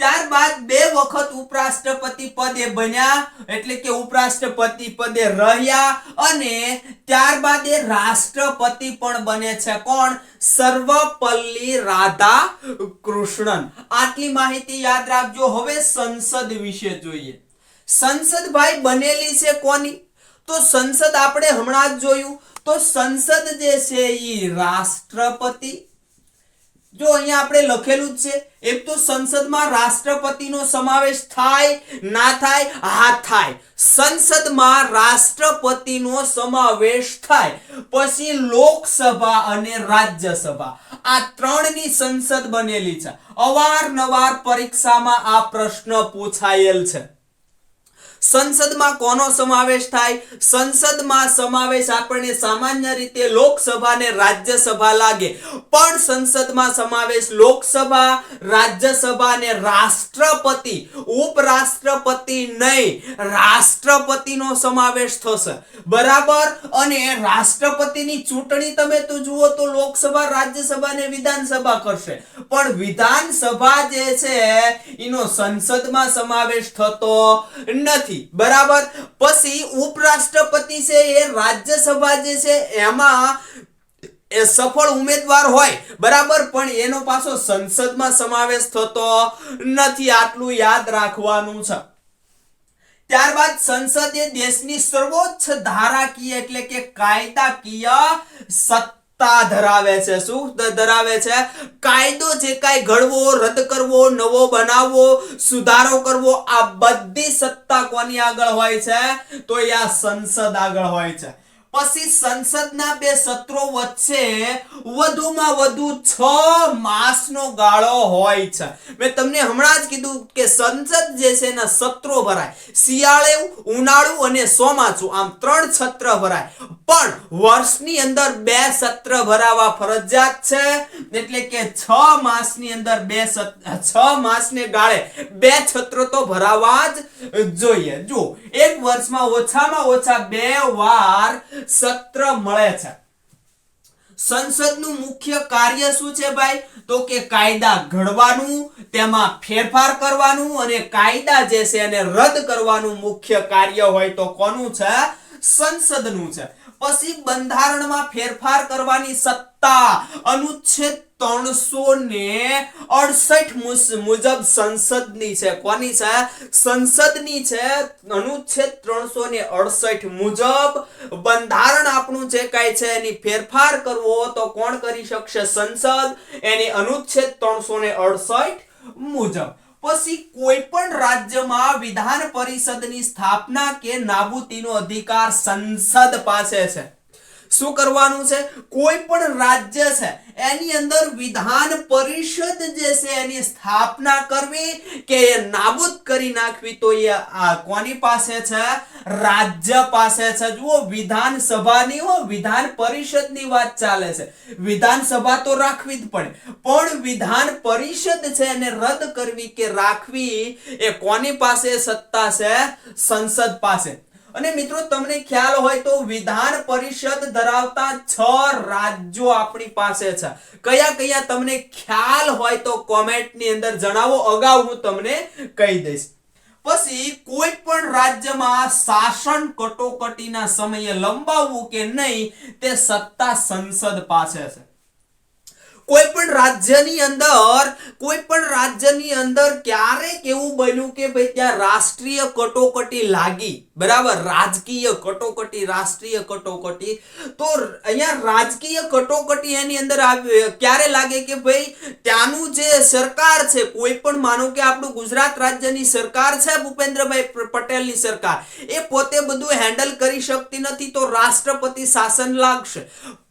S1: ત્યારબાદ 2 વખત ઉપરાષ્ટ્રપતિ પદે બન્યા એટલે કે ઉપરાષ્ટ્રપતિ પદે રહ્યા અને ત્યારબાદ એ રાષ્ટ્રપતિ પણ બને છે. કોણ? સર્વપલ્લી રાધાકૃષ્ણન. આટલી માહિતી યાદ રાખજો. હવે સંસદ વિશે જોઈએ. સંસદ ભાઈ બનેલી છે કોની? તો સંસદ આપણે હમણાં જ જોયું તો સંસદ જે છે એ રાષ્ટ્રપતિ, જો અહીંયા આપણે લખેલું જ છે. એક તો સંસદમાં રાષ્ટ્રપતિનો સમાવેશ થાય ના થાય? હા થાય. સંસદમાં રાષ્ટ્રપતિનો સમાવેશ થાય. પછી લોકસભા અને રાજ્યસભા આ ત્રણની સંસદ બનેલી છે. અવારનવાર પરીક્ષામાં આ પ્રશ્ન પૂછાયેલ છે. સંસદમાં કોનો સમાવેશ થાય? સંસદમાં સમાવેશ આપણને સામાન્ય રીતે લોકસભા અને રાજ્યસભા લાગે, પણ સંસદમાં સમાવેશ લોકસભા, રાજ્યસભા અને રાષ્ટ્રપતિ, ઉપરાષ્ટ્રપતિ નહીં, રાષ્ટ્રપતિનો સમાવેશ થશે, બરાબર. અને રાષ્ટ્રપતિની ચૂંટણી તમે તો જુઓ તો લોકસભા, રાજ્યસભા અને વિધાનસભા કરશે, પણ વિધાનસભા જે છે એનો સંસદમાં સમાવેશ થતો નથી, બરાબર. પછી ઉપરાષ્ટ્રપતિ છે એ રાજ્યસભા જે છે એમાં એ સફળ ઉમેદવાર હોય, બરાબર, પણ એનો પાછો સંસદમાં સમાવેશ થતો નથી. આટલું યાદ રાખવાનું છે. ત્યારબાદ સંસદ એ દેશની સર્વોચ્ચ ધારાકીય એટલે કે કાયદાકીય સત્તા ધરાવે છે. શું ધરાવે છે? કાયદો જે કાંઈ ઘડવો, રદ કરવો, નવો બનાવવો, સુધારો કરવો, આ બધી સત્તા કોની આગળ હોય છે? તો આ સંસદ આગળ હોય છે. પછી સંસદના બે સત્રો વચ્ચે વધુમાં વધુ 6 માસનો ગાળો હોય છે. મેં તમને હમણાં જ કીધું કે સંસદ જે છે એના સત્રો ભરાય, શિયાળુ, ઉનાળુ અને ચોમાસું, આમ 3 સત્ર ભરાય. પણ વર્ષની અંદર 2 સત્ર ભરાવા ફરજિયાત છે. એટલે કે 6 માસની અંદર 6 માસને ગાળે 2 સત્ર તો ભરાવા જ જોઈએ. જો એક વર્ષમાં ઓછામાં ઓછા 2 વાર સત્ર મળે છે. સંસદનું મુખ્ય કાર્ય શું છે ભાઈ? તો કે કાયદા ઘડવાનું, તેમાં ફેરફાર કરવાનું અને કાયદા જે છે એને રદ કરવાનું મુખ્ય કાર્ય હોય તો કોનું છે? સંસદનું છે. પછી બંધારણમાં ફેરફાર કરવાની સત્તા અનુચ્છેદ 368 મુજબ સંસદની છે. કોની છે? સંસદની છે. અનુચ્છેદ 368 મુજબ બંધારણ આપણું જે કાંઈ છે એની ફેરફાર કરવો તો કોણ કરી શકશે? સંસદ. એની અનુચ્છેદ 368 મુજબ. પછી કોઈ પણ રાજ્યમાં વિધાન પરિષદની સ્થાપના કે નાબૂદીનો અધિકાર સંસદ પાસે છે. શું કરવાનું છે? કોઈ પણ રાજ્ય છે એની અંદર વિધાન પરિષદ જે છે એની સ્થાપના કરવી કે નાબૂદ કરી નાખવી તો એ કોની પાસે છે? રાજ્ય પાસે છે. જુઓ, વિધાનસભાની વિધાન પરિષદની વાત ચાલે છે. વિધાનસભા તો રાખવી જ પડે, પણ વિધાન પરિષદ છે એને રદ કરવી કે રાખવી એ કોની પાસે સત્તા છે? સંસદ પાસે. અને મિત્રો તમને ખ્યાલ હોય તો વિધાન પરિષદ ધરાવતા 6 રાજ્યો આપણી પાસે છે. કયા કયા તમને ખ્યાલ હોય તો કોમેન્ટની અંદર જણાવો, અગાઉ હું તમને કહી દઈશ. પછી કોઈ પણ રાજ્યમાં શાસન કટોકટીના સમયે લંબાવવું કે નહીં તે સત્તા સંસદ પાસે છે. કોઈ પણ રાજ્યની અંદર ક્યારેક એવું બન્યું કે ભાઈ ત્યાં રાષ્ટ્રીય કટોકટી લાગી, બરાબર, રાજકીય કટોકટી, રાષ્ટ્રીય કટોકટી. તો અહીંયા રાજકીય કટોકટી એની અંદર ક્યારે લાગે કે ભાઈ ત્યાંનું જે સરકાર છે, કોઈ પણ માનો કે આપણું ગુજરાત રાજ્યની સરકાર છે, ભૂપેન્દ્રભાઈ પટેલની સરકાર, એ પોતે બધું હેન્ડલ કરી શકતી નથી તો રાષ્ટ્રપતિ શાસન લાગશે.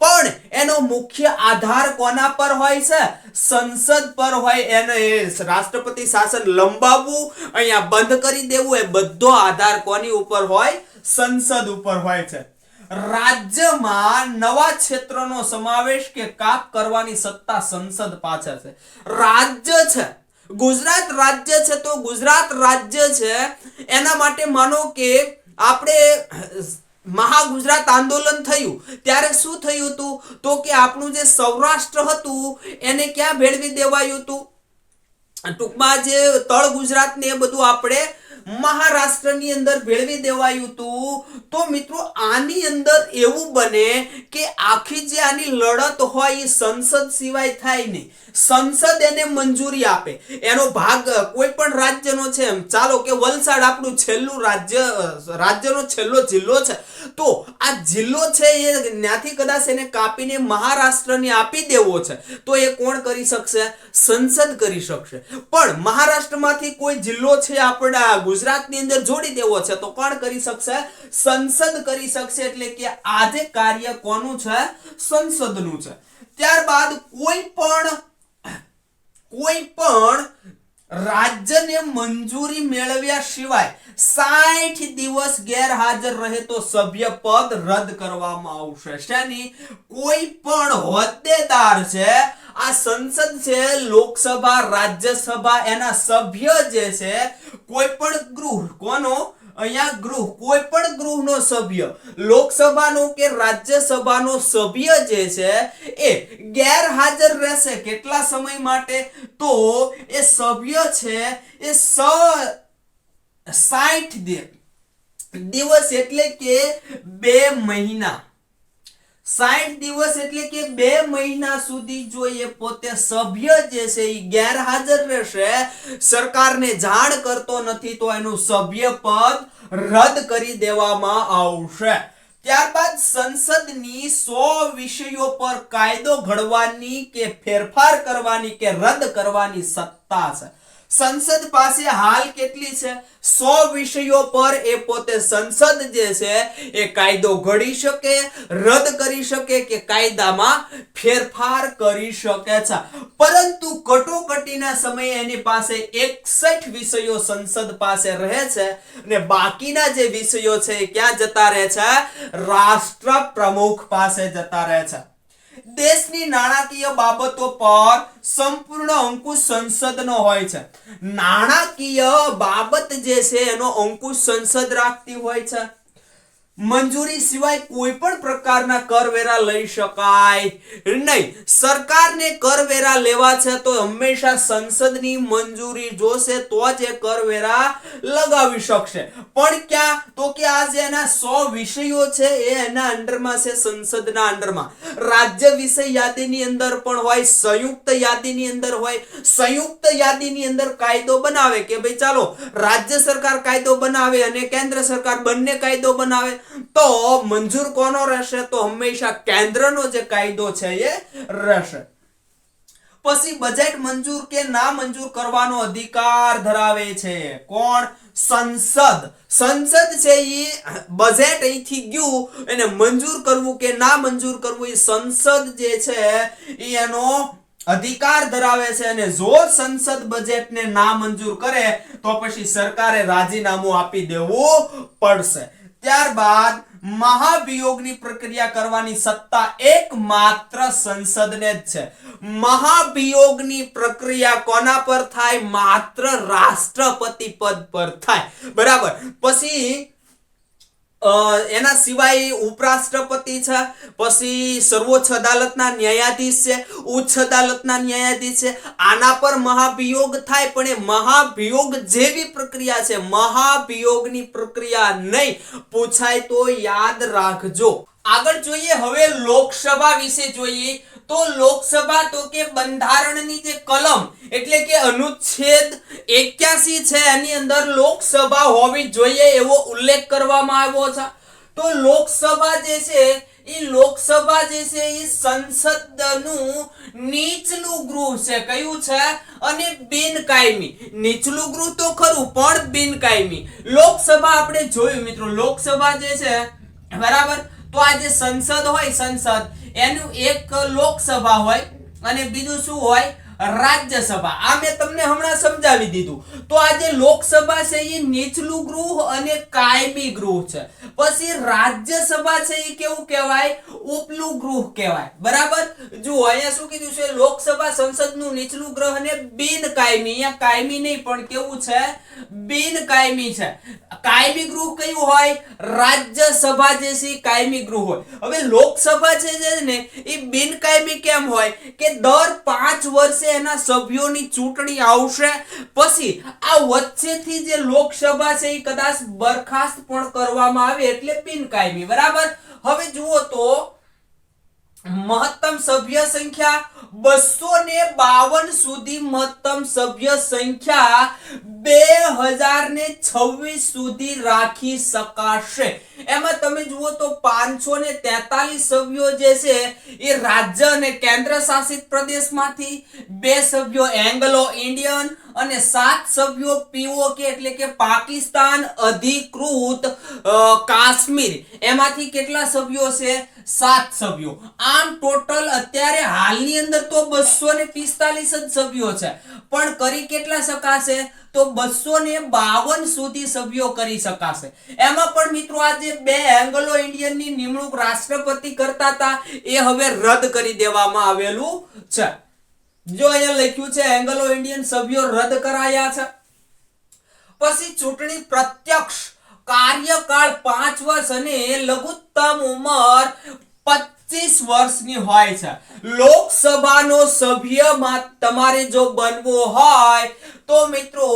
S1: પણ એનો મુખ્ય આધાર કોના પર હોય છે? સંસદ પર હોય. એને રાષ્ટ્રપતિ શાસન લંબાવવું, અહીંયા બંધ કરી દેવું, એ બધો આધાર કોની ઉપર હોય? સંસદ ઉપર હોય છે. રાજ્યમાં નવા ક્ષેત્રનો સમાવેશ કે કાપ કરવાની સત્તા સંસદ પાસે છે. રાજ્ય છે, ગુજરાત રાજ્ય છે, તો ગુજરાત રાજ્ય છે એના માટે માનો કે આપણે મહાગુજરાત આંદોલન થયું ત્યારે શું થયું હતું? તો કે આપણું જે સૌરાષ્ટ્ર હતું એને ક્યાં ભેળવી દેવાયું હતું? ટૂંકમાં જે તળ ગુજરાત ને એ બધું આપણે મહારાષ્ટ્રની અંદર ભેળવી દેવાયું હતું. તો મિત્રો આની અંદર એવું બને કે આખી જે આની લડત હોય એ સંસદ સિવાય થાય નહીં. સંસદ એને મંજૂરી આપે, એનો ભાગ કોઈ પણ રાજ્યનો છે, ચાલો કે વલસાડ આપણું છેલ્લું રાજ્યનો છેલ્લો જિલ્લો છે, તો આ જિલ્લો છે એ ત્યાંથી કદાચ એને કાપીને મહારાષ્ટ્રને આપી દેવો છે તો એ કોણ કરી શકશે? સંસદ કરી શકશે. પણ મહારાષ્ટ્રમાંથી કોઈ જિલ્લો છે આપણા ગુજરાતની અંદર જોડી દેવો છે તો કોણ કરી શકશે? સંસદ કરી શકશે. એટલે કે આજે કાર્ય કોનું છે? સંસદનું છે. ત્યારબાદ કોઈ પણ રાજ્યને મંજૂરી મેળવ્યા સિવાય 60 દિવસ ગેરહાજર રહે તો સભ્ય પદ રદ કરવામાં આવશે. શેની? કોઈ પણ હોદ્દેદાર છે, આ સંસદ છે, લોકસભા, રાજ્યસભા, એના સભ્ય જે છે, કોઈ પણ ગૃહ, કોનો? અહીંયા ગૃહ, કોઈ પણ ગૃહનો સભ્ય, લોકસભાનો કે રાજ્યસભાનો સભ્ય જે છે એ ગેરહાજર રહેશે. કેટલા સમય માટે? તો એ સભ્ય છે એ 60 દિવસ એટલે કે 2 મહિના, 60 દિવસ એટલે કે 2 મહિના સુધી જો એ પોતે સભ્ય જે છે એ ગેરહાજર રહેશે, સરકારને જાણ કરતો નથી, તો એનું સભ્ય પદ રદ કરી દેવામાં આવશે. ત્યારબાદ સંસદની 100 વિષયો પર કાયદો ઘડવાની કે ફેરફાર કરવાની કે રદ કરવાની સત્તા છે. સંસદ પાસે હાલ કેટલી છે? 100 વિષયો પર એ પોતે સંસદ જે છે એ કાયદો ઘડી શકે, રદ કરી શકે કે કાયદામાં ફેરફાર કરી શકે છે. પરંતુ કટોકટીના સમયે એની પાસે 61 વિષયો સંસદ પાસે રહે છે અને બાકીના જે વિષયો છે એ ક્યાં જતા રહે છે? રાષ્ટ્રપ્રમુખ પાસે જતા રહે છે. દેશની નાણાકીય બાબતો પર સંપૂર્ણ અંકુશ સંસદનો હોય છે. નાણાકીય બાબત જે છે એનો અંકુશ સંસદ રાખતી હોય છે. મંજૂરી સિવાય કોઈ પણ પ્રકારના કરવેરા લઈ શકાય નહીં. સરકારને કરવેરા લેવા છે તો હંમેશા સંસદની મંજૂરી જોશે તો જ એ કરવેરા લગાવી શકશે. પણ ક્યાં? તો કે આ જે એના 100 વિષયો છે એ એના અંડરમાં છે, સંસદના અંડરમાં. રાજ્ય વિષય યાદીની અંદર પણ હોય, સંયુક્ત યાદીની અંદર હોય. સંયુક્ત યાદીની અંદર કાયદો બનાવે કે ભાઈ ચાલો રાજ્ય સરકાર કાયદો બનાવે અને કેન્દ્ર સરકાર બંને કાયદો બનાવે, તો મંજૂર કોનો રહેશે? તો હંમેશા કેન્દ્રનો જે કાયદો છે એ રહેશે. પછી બજેટ મંજૂર કે ના મંજૂર કરવાનો અધિકાર ધરાવે છે કોણ? સંસદ. સંસદ છે એ બજેટ અહીંથી ગયું એને મંજૂર કરવું કે ના મંજૂર કરવું એ સંસદ જે છે એ એનો અધિકાર ધરાવે છે. અને જો સંસદ બજેટને ના મંજૂર કરે તો પછી સરકારે રાજીનામું આપી દેવું પડશે. ત્યારબાદ મહાભિયોગની પ્રક્રિયા કરવાની સત્તા એકમાત્ર સંસદને જ છે. મહાભિયોગની પ્રક્રિયા કોના પર થાય? માત્ર રાષ્ટ્રપતિ પદ પર થાય. બરાબર. પછી એના સિવાય ઉપરાષ્ટ્રપતિ છે, પછી સર્વોચ્ચ અદાલતના ન્યાયાધીશ છે, ઉચ્ચ અદાલતના ન્યાયાધીશ છે. આના પર મહાભિયોગ થાય, પણ એ મહાભિયોગ જેવી પ્રક્રિયા છે, મહાભિયોગની પ્રક્રિયા નહીં. પૂછાય તો યાદ રાખજો. આગળ જોઈએ હવે લોકસભા વિશે જોઈએ. તો લોકસભા તો કે બંધારણની જે કલમ એટલે કે અનુચ્છેદ 81 છે એની અંદર લોકસભા હોવી જોઈએ એવો ઉલ્લેખ કરવામાં આવ્યો છે. તો લોકસભા જે છે એ સંસદનું નીચલું ગૃહ છે. કયું છે? અને બિનકાયમી. નીચલું ગૃહ તો ખરું પણ બિનકાયમી. લોકસભા આપણે જોયું મિત્રો, લોકસભા જે છે બરાબર, તો આ જે સંસદ હોય, સંસદ એનું એક લોકસભા હોય અને બીજું શું હોય? રાજ્યસભા. આ મેં તમને હમણાં સમજાવી દીધું. તો આ જે લોકસભા છે એ નીચલું ગૃહ અને કાયમી ગૃહ છે. પછી રાજ્યસભા છે એ કેવું કહેવાય? ઉપલું ગૃહ કહેવાય. બરાબર. જુઓ અહીંયા શું કીધું છે? લોકસભા સંસદનું નીચલું ગૃહ અને બિનકાયમી. અહીંયા કાયમી નહીં પણ કેવું છે? બિનકાયમી છે. કાયમી ગૃહ કયું હોય? રાજ્યસભા જે છે એ કાયમી ગૃહ હોય. હવે લોકસભા છે ને એ બિનકાયમી કેમ હોય? કે દર 5 વર્ષે એના સભ્યોની ચૂંટણી આવશે. પછી આ વચ્ચેથી જે લોકસભા છે એ કદાચ બરખાસ્ત પણ કરવામાં આવે એટલે બિનકાયમી. બરાબર. હવે જુઓ તો મહત્તમ સભ્ય સંખ્યા 252 સુધી મહત્તમ સભ્ય સંખ્યા 2026 સુધી રાખી શકાશે. એમાં તમે જુઓ તો 543 સભ્યો જે છે એ રાજ્ય અને કેન્દ્ર શાસિત પ્રદેશમાંથી, 2 સભ્યો એંગ્લો ઇન્ડિયન અને 7 સભ્યો પીઓકે એટલે કે પાકિસ્તાન અધિકૃત કાશ્મીર. એમાંથી કેટલા સભ્યો છે? 7 સભ્યો. આમ ટોટલ અત્યારે હાલની અંદર તો 245 જ સભ્યો છે, પણ કરી કેટલા શકાશે? તો 252 સુધી સભ્યો કરી શકાશે. એમાં પણ મિત્રો આ જે 2 એંગ્લો ઇન્ડિયન ની નિમણૂક રાષ્ટ્રપતિ કરતા હતા એ હવે રદ કરી દેવામાં આવેલું છે. જો અહીંયા લખ્યું છે એંગ્લો ઇન્ડિયન સભ્યો રદ કરાયા છે. પછી ચૂંટણી પ્રત્યક્ષ કાર્યકાળ 5 વર્ષ અને લઘુત્તમ ઉંમર 25 વર્ષની હોય છે. લોકસભાનો સભ્યમાં તમારે જો બનવો હોય તો મિત્રો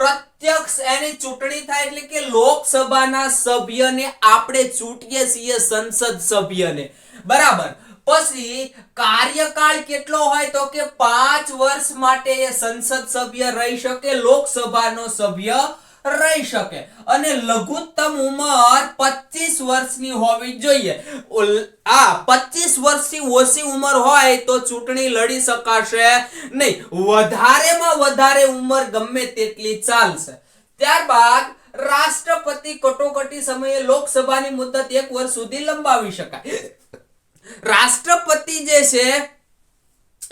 S1: પ્રત્યક્ષ એની ચૂંટણી થાય એટલે કે લોકસભાના સભ્યને આપણે ચૂંટીએ છીએ, સંસદ સભ્યને. બરાબર. પછી કાર્યકાળ કેટલો હોય તો કે 5 વર્ષ માટે એ સંસદ સભ્ય રહી શકે, લોકસભાનો સભ્ય રહી શકે, અને લઘુત્તમ ઉંમર 25 વર્ષની હોવી જોઈએ. આ 25 વર્ષથી ઓછી ઉંમર હોય તો ચૂંટણી લડી શકાશે નહીં. વધારેમાં વધારે ઉંમર ગમે તેટલી ચાલશે. ત્યારબાદ રાષ્ટ્રપતિ કટોકટી સમયે લોકસભાની મુદત 1 વર્ષ સુધી લંબાવી શકાય. રાષ્ટ્રપતિ જે છે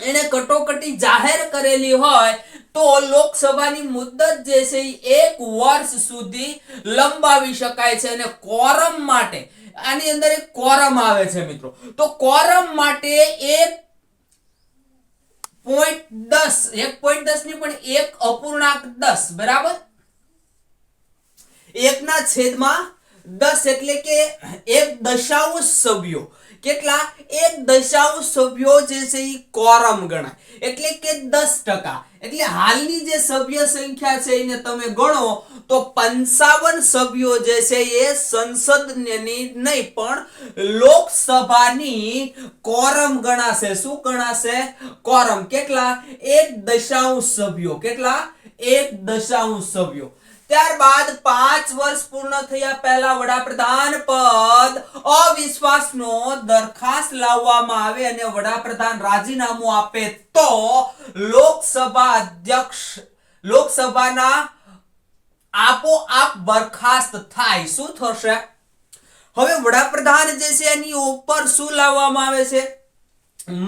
S1: એને કટોકટી જાહેર કરેલી હોય તો લોકસભાની મુદત જે છે એ 1 વર્ષ સુધી લંબાવી શકાય છે. અને કોરમ માટે આની અંદર એક કોરમ આવે છે મિત્રો. તો કોરમ માટે 1.10 ની પણ 1 અપૂર્ણાંક 10 બરાબર 1/10 એટલે કે 1 સભ્યો. કેટલા? 1 સભ્યો જે છે એ કોરમ ગણાય, એટલે કે 10%. એટલે હાલની જે સભ્ય સંખ્યા છે એને તમે ગણો તો 55 સભ્યો જે છે એ સંસદની નહીં પણ લોકસભાની કોરમ ગણાશે. શું ગણાશે? કોરમ. કેટલા? 1 સભ્યો. કેટલા? 1 સભ્યો. ત્યારબાદ 5 વર્ષ પૂર્ણ થયા પહેલા વડાપ્રધાન પદ અવિશ્વાસનો દરખાસ્ત લાવવામાં આવે અને વડાપ્રધાન રાજીનામું આપે તો લોકસભાના આપોઆપ બરખાસ્ત થાય. શું થશે? હવે વડાપ્રધાન જે છે એની ઉપર શું લાવવામાં આવે છે?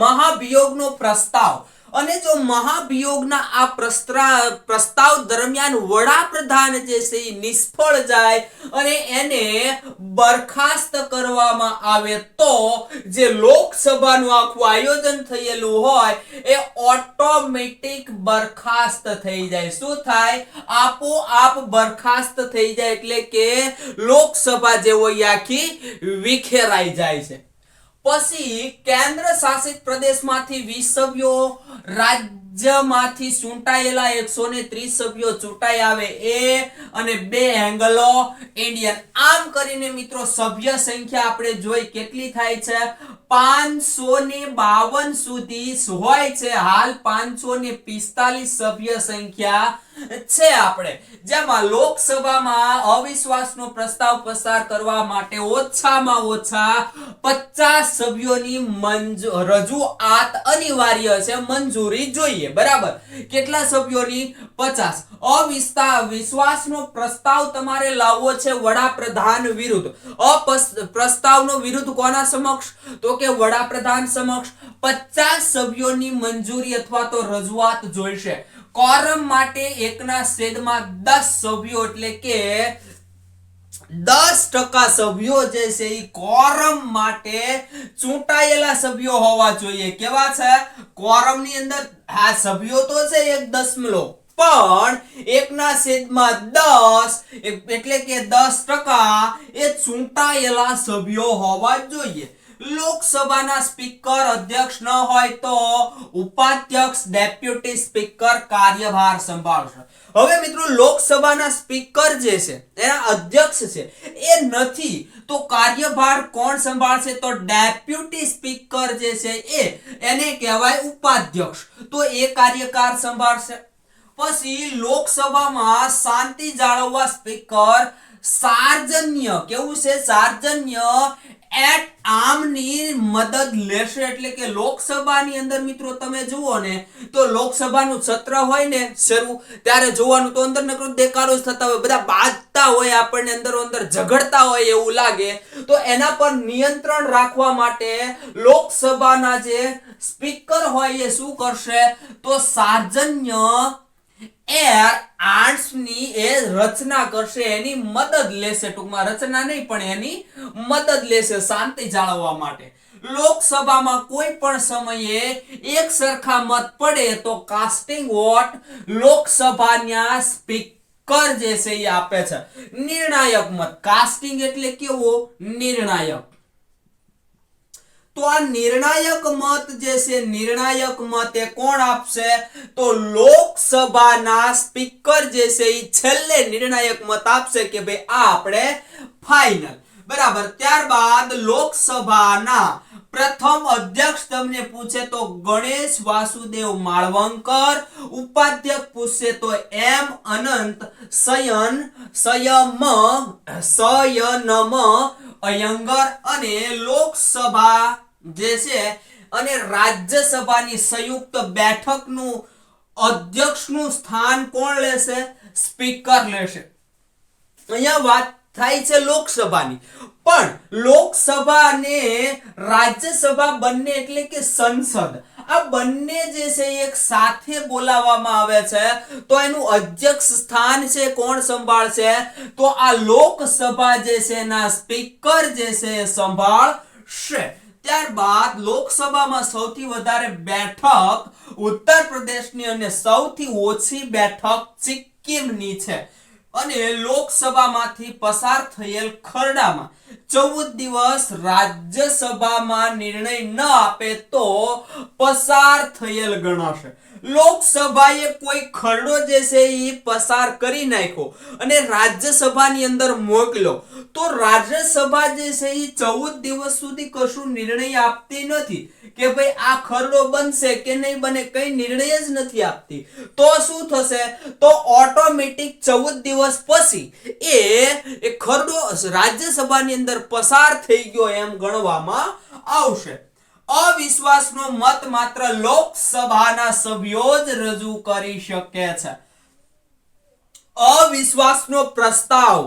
S1: મહાભિયોગનો પ્રસ્તાવ. અને જો મહાભિયોગના આ પ્રસ્તાવ દરમિયાન વડાપ્રધાન જે છે એ નિષ્ફળ જાય અને એને બરખાસ્ત કરવામાં આવે તો જે લોકસભાનું આખું આયોજન થયેલું હોય એ ઓટોમેટિક બરખાસ્ત થઈ જાય. શું થાય? આપોઆપ બરખાસ્ત થઈ જાય. એટલે કે લોકસભા જે હોય આખી વિખેરાઈ જાય છે. પછી કેન્દ્ર શાસિત પ્રદેશમાંથી 20 સભ્યો, રાજ્યમાંથી ચૂંટાયેલા 130 સભ્યો ચૂંટાઈ આવે એ અને 2 એંગ્લો ઇન્ડિયન. આમ કરીને મિત્રો સભ્ય સંખ્યા આપણે જોઈ કેટલી થાય છે? 552 સુધી હોય છે. હાલ 545 સભ્ય સંખ્યા છે આપણે, જેમાં લોકસભામાં અવિશ્વાસનો પ્રસ્તાવ પસાર કરવા માટે ઓછામાં ઓછા 50 સભ્યોની રજૂઆત અનિવાર્ય છે, મંજૂરી જોઈએ. બરાબર. કેટલા સભ્યોની? 50. અવિશ્વાસનો પ્રસ્તાવ તમારે લાવવો છે વડાપ્રધાન વિરુદ્ધ. પ્રસ્તાવનો વિરુદ્ધ કોના સમક્ષ? તો કે વડાપ્રધાન સમક્ષ. 50 સભ્યોની મંજૂરી અથવા તો રજૂઆત જોઈશે. કોરમ માટે 1/10 સભ્યો એટલે કે 10% સભ્યો જે છે એ કોરમ માટે ચૂંટાયેલા સભ્યો હોવા જોઈએ. કેવા છે? કોરમની અંદર આ સભ્યો તો છે 1/10 પણ 1/10 એટલે કે 10% એ ચૂંટાયેલા સભ્યો હોવા જોઈએ. લોકસભાના સ્પીકર અધ્યક્ષ ન હોય તો ઉપાધ્યક્ષ ડેપ્યુટી સ્પીકર કાર્યભાર સંભાળશે. હવે મિત્રો લોકસભાના સ્પીકર જે છે એના અધ્યક્ષ છે એ નથી તો કાર્યભાર કોણ સંભાળશે? તો ડેપ્યુટી સ્પીકર જે છે એને કહેવાય ઉપાધ્યક્ષ. તો એ કાર્યકાર સંભાળશે. પછી લોકસભામાં શાંતિ જાળવવા સ્પીકર સાર્જન્ય. કેવું છે? સાર્જન્ય એટ આર્મની મદદ લેશે. એટલે કે લોકસભાની અંદર મિત્રો તમે જુઓ ને તો લોકસભાનું સત્ર હોય ને શરૂ ત્યારે જોવાનું તો અંદર નકરો દેકારો જ થતા હોય, બધા બાજતા હોય, આપણને અંદરો અંદર ઝઘડતા હોય એવું લાગે. તો એના પર નિયંત્રણ રાખવા માટે લોકસભાના જે સ્પીકર હોય એ શું કરશે? તો સાર્જન્ય આર્મ્સની એ રચના કરશે, એની મદદ લેશે. ટૂંકમાં રચના નહીં પણ એની મદદ લેશે શાંતિ જાળવવા માટે. લોકસભામાં કોઈ પણ સમયે એક સરખા મત પડે તો કાસ્ટિંગ વોટ લોકસભાના સ્પીકર જે છે એ આપે છે. નિર્ણાયક મત. કાસ્ટિંગ એટલે કેવો? નિર્ણાયક. તો આ નિર્ણાયક મત જે છે નિર્ણાયક મત એ કોણ આપશે? તો લોકસભાના સ્પીકર જે છે એ છેલ્લે નિર્ણાયક મત આપશે કે ભાઈ આ આપણે ફાઇનલ. બરાબર. ત્યારબાદ લોકસભાના પ્રથમ અધ્યક્ષ તમને પૂછે તો ગણેશ વાસુદેવ માળવંકર, ઉપાધ્યક્ષ પૂછે તો એમ અનંત સંયમ અયંગર, અને લોકસભા જે છે અને રાજ્યસભાની સંયુક્ત બેઠકનું અધ્યક્ષનું સ્થાન કોણ લેશે? સ્પીકર લેશે. અહીંયા વાત થાય છે લોકસભાની, પણ લોકસભા અને રાજ્યસભા બંને એટલે કે સંસદ, આ બંને જે છે એક સાથે બોલાવવામાં આવે છે તો એનું અધ્યક્ષ સ્થાન છે કોણ સંભાળશે? તો આ લોકસભા જે છે એના સ્પીકર જે છે એ સંભાળશે. ત્યારબાદ લોકસભામાં સૌથી વધારે બેઠક ઉત્તર પ્રદેશની અને સૌથી ઓછી બેઠક સિક્કિમની છે. અને લોકસભામાંથી પસાર થયેલ ખરડામાં 14 દિવસ રાજ્યસભામાં નિર્ણય ન આપે તો પસાર થયેલ ગણાશે. લોકસભાએ કોઈ ખરડો જે છે એ પસાર કરી નાખ્યો અને રાજ્યસભાની અંદર મોકલ્યો તો રાજ્યસભા જે છે એ 14 દિવસ સુધી કશું નિર્ણય આપતી નથી કે ભાઈ આ ખરડો બનશે કે નહીં બને, કઈ નિર્ણય જ નથી આપતી. તો શું થશે? તો ઓટોમેટિક 14 દિવસ પછી એ ખરડો રાજ્યસભાની અંદર પસાર થઈ ગયો એમ ગણવામાં આવશે. અવિશ્વાસનો મત માત્ર લોકસભાના સભ્યો જ રજૂ કરી શકે છે. અવિશ્વાસનો પ્રસ્તાવ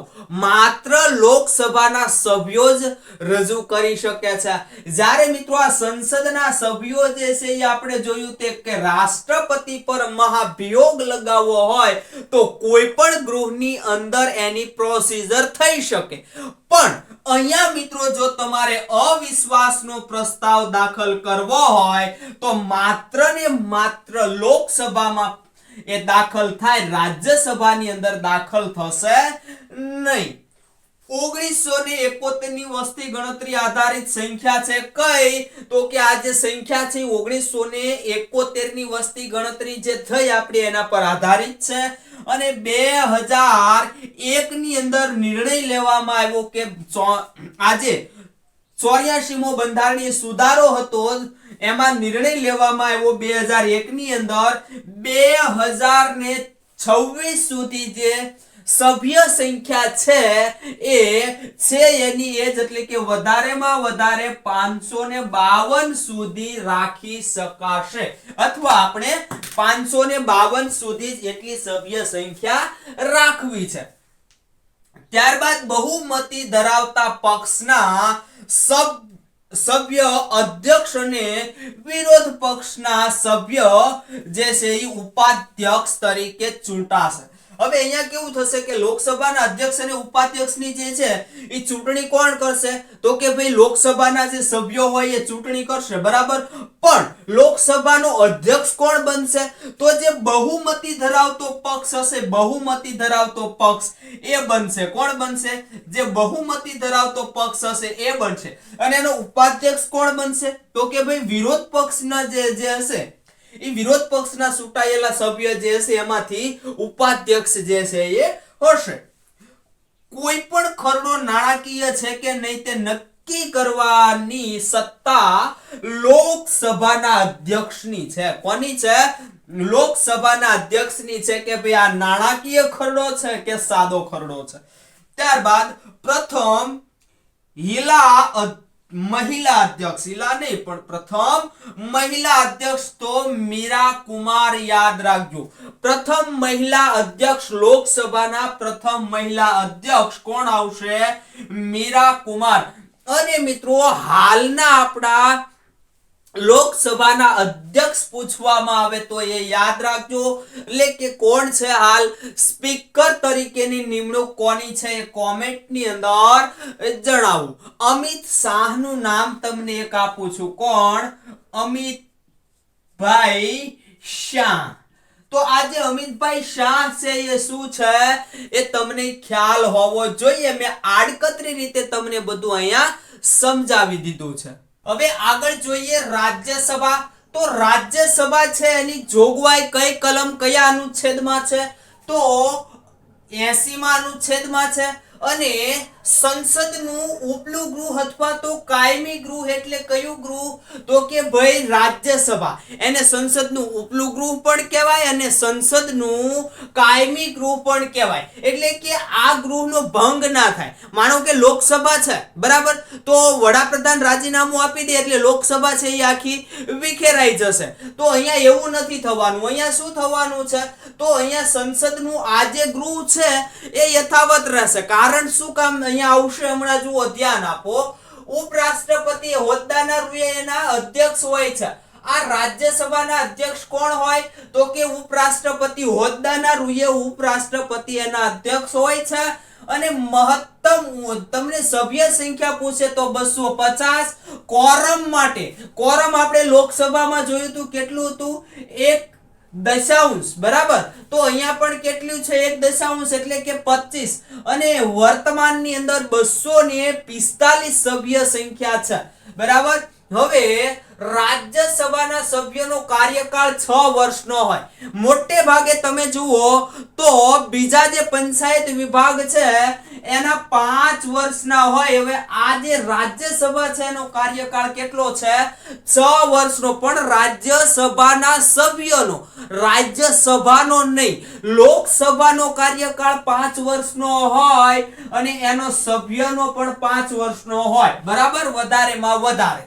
S1: માત્ર લોકસભાના સભ્યો જ રજૂ કરી શકે છે. જ્યારે મિત્રો આ સંસદના સભ્યો જે છે એ આપણે જોયું તે કે રાષ્ટ્રપતિ પર મહાભિયોગ લગાવવો હોય તો કોઈ પણ ગૃહની અંદર એની પ્રોસીજર થઈ શકે, પણ અહીંયા મિત્રો જો તમારે અવિશ્વાસનો પ્રસ્તાવ દાખલ કરવો હોય તો માત્ર ને માત્ર લોકસભામાં એ દાખલ થાય, રાજ્યસભાની અંદર દાખલ થશે નહીં. 1971 ની વસ્તી ગણતરી આધારિત સંખ્યા છે કઈ? તો કે આ જે સંખ્યા છે 1971 ની વસ્તી ગણતરી જે થઈ આપણે એના પર આધારિત છે. અને 2001 ની અંદર નિર્ણય લેવામાં આવ્યો કે આજે 84મો બંધારણીય સુધારો હતો, એમાં નિર્ણય લેવામાં આવ્યો 2001 ની અંદર 2026 સુધી જે સભ્ય સંખ્યા છે એ છે એની એજ એટલે કે વધારેમાં વધારે 552 સુધી રાખી શકાશે, અથવા આપણે 552 સુધી જેટલી સભ્ય સંખ્યા રાખવી છે. ત્યારબાદ બહુમતી ધરાવતા પક્ષના સભ્ય અધ્યક્ષ અને વિરોધ પક્ષના સભ્ય જે છે એ ઉપાધ્યક્ષ તરીકે ચૂંટાશે. હવે અહીંયા કેવું થશે કે લોકસભાના અધ્યક્ષ અને ઉપાધ્યક્ષની જે છે એ ચૂંટણી કોણ કરશે? તો કે ભાઈ લોકસભાના જે સભ્યો હોય એ ચૂંટણી કરશે, બરાબર, પણ લોકસભાનો અધ્યક્ષ કોણ બનશે? તો જે બહુમતી ધરાવતો પક્ષ હશે, બહુમતી ધરાવતો પક્ષ એ બનશે. કોણ બનશે? જે બહુમતી ધરાવતો પક્ષ હશે એ બનશે. અને એનો ઉપાધ્યક્ષ કોણ બનશે? તો કે ભાઈ વિરોધ પક્ષના જે હશે એ વિરોધ પક્ષના ચૂંટાયેલા સભ્ય જે છે એમાંથી ઉપાધ્યક્ષ જે છે એ હશે. કોઈ પણ ખરડો નાણાકીય છે કે નહીં તે નક્કી કરવાની સત્તા લોકસભાના અધ્યક્ષની છે. કોની છે? લોકસભાના અધ્યક્ષની છે કે ભાઈ આ નાણાકીય ખરડો છે કે સાદો ખરડો છે. ત્યારબાદ પ્રથમ મહિલા અધ્યક્ષ, પ્રથમ મહિલા અધ્યક્ષ તો મીરા કુમાર. યાદ રાખજો, પ્રથમ મહિલા અધ્યક્ષ લોકસભાના પ્રથમ મહિલા અધ્યક્ષ કોણ આવશે? મીરા કુમાર. અને મિત્રો હાલના આપણા લોકસભાના અધ્યક્ષ પૂછવામાં આવે તો એ યાદ રાખજો, એટલે કે કોણ છે હાલ સ્પીકર તરીકેની નિમણૂક કોની છે એ કોમેન્ટની અંદર જણાવો. અમિત શાહનું નામ તમને એક આપું છું. કોણ? અમિતભાઈ શાહ. તો આજે અમિતભાઈ શાહ છે એ શું છે એ તમને ખ્યાલ હોવો જોઈએ. મેં આડકતરી રીતે તમને બધું અહીંયા સમજાવી દીધું છે. હવે આગળ જોઈએ રાજ્યસભા. તો રાજ્યસભા છે એની જોગવાઈ કઈ કલમ કયા અનુચ્છેદમાં છે? તો 80મા અનુચ્છેદમાં છે. અને સંસદનું ઉપલું ગૃહ અથવા તો કાયમી ગૃહ એટલે કયું ગૃહ તો કે ભાઈ રાજ્યસભા. એને સંસદનું ઉપલું ગૃહ પણ કહેવાય અને સંસદનું કાયમી ગૃહ પણ કહેવાય. એટલે કે આ ગૃહનો ભંગ ના થાય. માનો કે લોકસભા છે બરાબર, તો વડાપ્રધાન રાજીનામું આપી દે એટલે લોકસભા છે એ આખી વિખેરાઈ જશે. તો અહીંયા એવું નથી થવાનું. અહીંયા શું થવાનું છે તો અહીંયા સંસદનું આ જે ગૃહ છે એ યથાવત રહેશે. કારણ શું કામ અહીંયા આવશે હમણાં જુઓ, ધ્યાન આપો. ઉપરાષ્ટ્રપતિ હોદ્દાના રૂએ એના અધ્યક્ષ હોય છે. આ રાજ્યસભાના અધ્યક્ષ કોણ હોય તો કે ઉપરાષ્ટ્રપતિ. હોદ્દાના રૂએ ઉપરાષ્ટ્રપતિ એના અધ્યક્ષ હોય છે. અને મહત્તમ તમને સભ્ય સંખ્યા પૂછે તો 250. કોરમ માટે, કોરમ આપણે લોકસભામાં જોયું હતું કેટલું હતું, 1 બરાબર. તો અહીંયા પણ કેટલું છે 1 એટલે કે 25. અને વર્તમાનની અંદર 245 સભ્ય સંખ્યા છે બરાબર. હવે રાજ્યસભાના સભ્યોનો કાર્યકાળ 6 વર્ષનો હોય. મોટે ભાગે તમે જુઓ તો બીજા જે પંચાયત વિભાગ છે એના 5 વર્ષના હોય. હવે આ જે રાજ્યસભા છે એનો કાર્યકાળ કેટલો છે 6 વર્ષનો. પણ રાજ્યસભાના સભ્યોનો, રાજ્યસભાનો નહીં, લોકસભાનો કાર્યકાળ 5 વર્ષનો હોય અને એનો સભ્યનો પણ 5 વર્ષનો હોય બરાબર, વધારેમાં વધારે.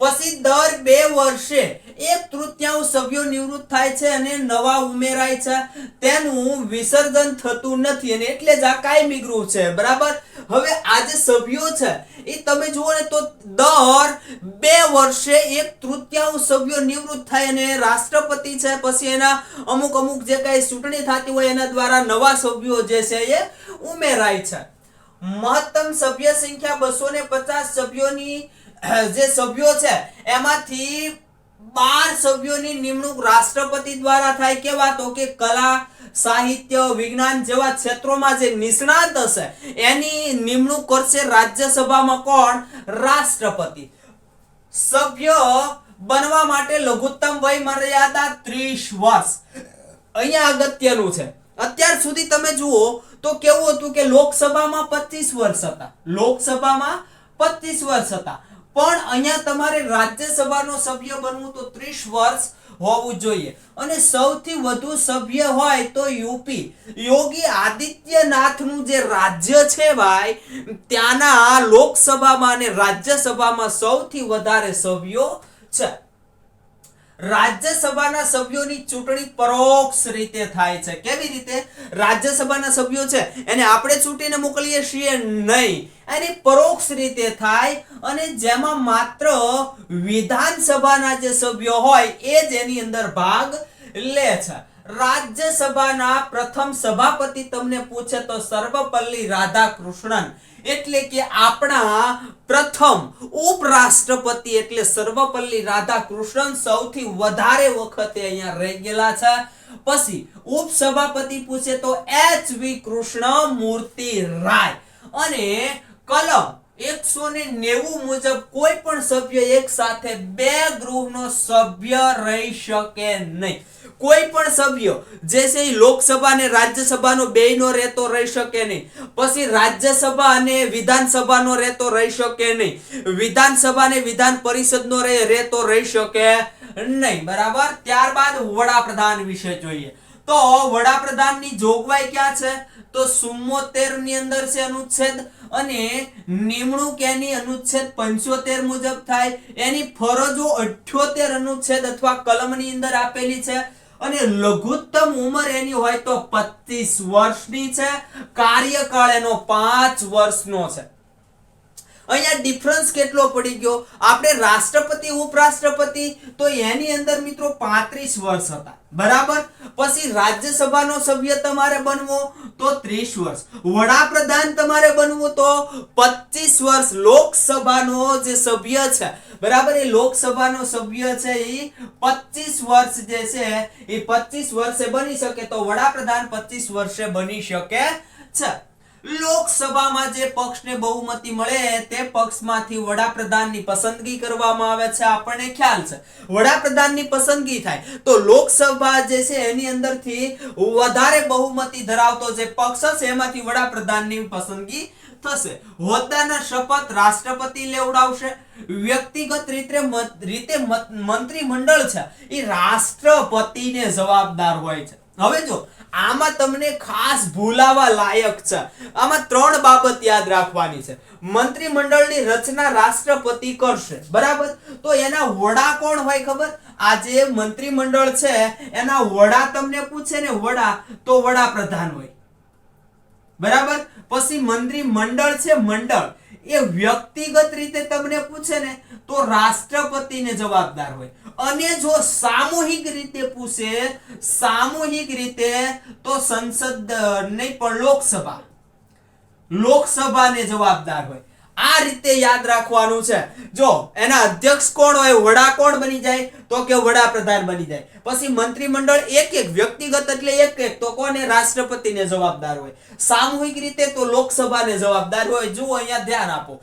S1: પછી દર 2 વર્ષે 1/3 સભ્યો નિવૃત્ત થાય છે અને નવા ઉમેરાય છે. તેનું વિસર્જન થતું નથી અને એટલે જ આ કાયમી ગૃહ છે બરાબર. હવે આ જે સભ્યો છે એ તમે જુઓ ને તો દર 2 વર્ષે 1/3 સભ્યો નિવૃત્ત થાય અને રાષ્ટ્રપતિ છે પછી એના અમુક જે કઈ ચૂંટણી થતી હોય એના દ્વારા નવા સભ્યો જે છે એ ઉમેરાય છે. મહત્તમ સભ્ય સંખ્યા 250 સભ્યોની જે સભ્યો છે એમાંથી 12 સભ્યોની નિમણૂક રાષ્ટ્રપતિ દ્વારા થાય. કેવા તો કે કલા, સાહિત્ય, વિજ્ઞાન જેવા ક્ષેત્રોમાં જે નિષ્ણાત હશે એની નિમણૂક કરશે રાજ્યસભામાં કોણ, રાષ્ટ્રપતિ. સભ્ય બનવા માટે લઘુત્તમ વય મર્યાદા 30 વર્ષ. અહીંયા અગત્યનું છે. અત્યાર સુધી તમે જુઓ તો કેવું હતું કે લોકસભામાં 25 વર્ષ હતા, લોકસભામાં 25 વર્ષ હતા. પણ અહીંયા તમારે રાજ્યસભાનો સભ્ય બનવું તો 30 વર્ષ હોવું જોઈએ. અને સૌથી વધુ સભ્ય હોય તો યુપી, યોગી આદિત્યનાથનું જે રાજ્ય છે ભાઈ, ત્યાંના લોકસભામાં અને રાજ્યસભામાં સૌથી વધારે સભ્યો છે. રાજ્યસભાના સભ્યોની ચૂંટણી પરોક્ષ રીતે થાય છે. કેવી રીતે? રાજ્યસભાના સભ્યો છે એને આપણે ચૂંટીને મોકલીએ છીએ નહીં, એની પરોક્ષ રીતે થાય. અને જેમાં માત્ર વિધાનસભાના જે સભ્યો હોય એ જ એની અંદર ભાગ લે છે. રાજ્યસભાના પ્રથમ સભાપતિ તમને પૂછે તો સર્વપલ્લી રાધાકૃષ્ણન, એટલે કે આપણા પ્રથમ ઉપરાષ્ટ્રપતિ એટલે સર્વપલ્લી રાધાકૃષ્ણન સૌથી વધારે વખતે અહીંયા રહી ગયેલા છે. પછી ઉપસભાપતિ પૂછે તો એચ.વી. કૃષ્ણમૂર્તિ રાય. અને કલમ 190 મુજબ કોઈ પણ સભ્ય એક સાથે 2 ગૃહનો સભ્ય રહી શકે નહીં. કોઈ પણ સભ્ય જે છે એ લોકસભા અને રાજ્યસભાનો બેયનો રહેતો રહી શકે નહીં. પછી રાજ્યસભા અને વિધાનસભાનો રહેતો રહી શકે નહીં. વિધાનસભા અને વિધાન પરિષદનો રહેતો રહી શકે નહીં બરાબર. ત્યારબાદ વડાપ્રધાન વિશે જોઈએ તો વડાપ્રધાનની જોગવાઈ ક્યાં છે તો 74 ની અંદર છે અનુચ્છેદ, અને નિમણૂક એની અનુચ્છેદ 75 મુજબ થાય. એની ફરજો 78 અનુચ્છેદ અથવા કલમની અંદર આપેલી છે. અને લઘુત્તમ ઉંમર એની હોય તો 25 વર્ષની છે. કાર્યકાળ એનો 5 વર્ષનો છે. અહીંયા ડિફરન્સ કેટલો પડી ગયો? આપણે રાષ્ટ્રપતિ ઉપરાષ્ટ્રપતિ તો એની અંદર મિત્રો 35 વર્ષ હતા બરાબર. પછી રાજ્યસભાનો સભ્ય તમારે બનવો તો 30 વર્ષ, વડાપ્રધાન તમારે બનવું તો 25 વર્ષ. લોકસભાનો જે સભ્ય છે બરાબર, એ લોકસભાનો સભ્ય છે એ 25 વર્ષ જે છે એ 25 વર્ષે બની શકે, તો વડાપ્રધાન 25 વર્ષે બની શકે છે. લોકસભામાં જે પક્ષને બહુમતી મળે તે પક્ષમાંથી વડાપ્રધાનની પસંદગી કરવામાં આવે છે. આપણને ખ્યાલ છે વડાપ્રધાનની પસંદગી થાય તો લોકસભા જે છે એની અંદરથી વધારે બહુમતી ધરાવતો જે પક્ષ છે એમાંથી વડાપ્રધાનની પસંદગી થશે. હોદ્દાના શપથ રાષ્ટ્રપતિ લેવડાવશે. વ્યક્તિગત રીતે મંત્રીમંડળ છે એ રાષ્ટ્રપતિને જવાબદાર હોય છે. હવે જો આમાં તમને ખાસ ભૂલાવા લાયક છે, આમાં 3 બાબત યાદ રાખવાની છે. મંત્રીમંડળની રચના રાષ્ટ્રપતિ કરશે, બરાબર? તો એના વડા કોણ હોય ખબર? આ જે મંત્રીમંડળ છે એના વડા તમને પૂછે ને વડા, તો વડાપ્રધાન હોય, બરાબર? પછી મંત્રીમંડળ છે મંડળ, એ વ્યક્તિગત રીતે તમને પૂછે ને તો રાષ્ટ્રપતિને જવાબદાર હોય. અને જો સામૂહિક રીતે પૂછે, સામૂહિક રીતે તો સંસદ નહીં પણ લોકસભાને જવાબદાર હોય. આ રીતે યાદ રાખવાનું છે. જો એના અધ્યક્ષ કોણ હોય, વડા કોણ બની જાય તો કે વડાપ્રધાન બની જાય. પછી મંત્રીમંડળ એક વ્યક્તિગત એટલે એક તો કોને? રાષ્ટ્રપતિને જવાબદાર હોય. સામૂહિક રીતે તો લોકસભાને જવાબદાર હોય. જુઓ અહીંયા ધ્યાન આપો.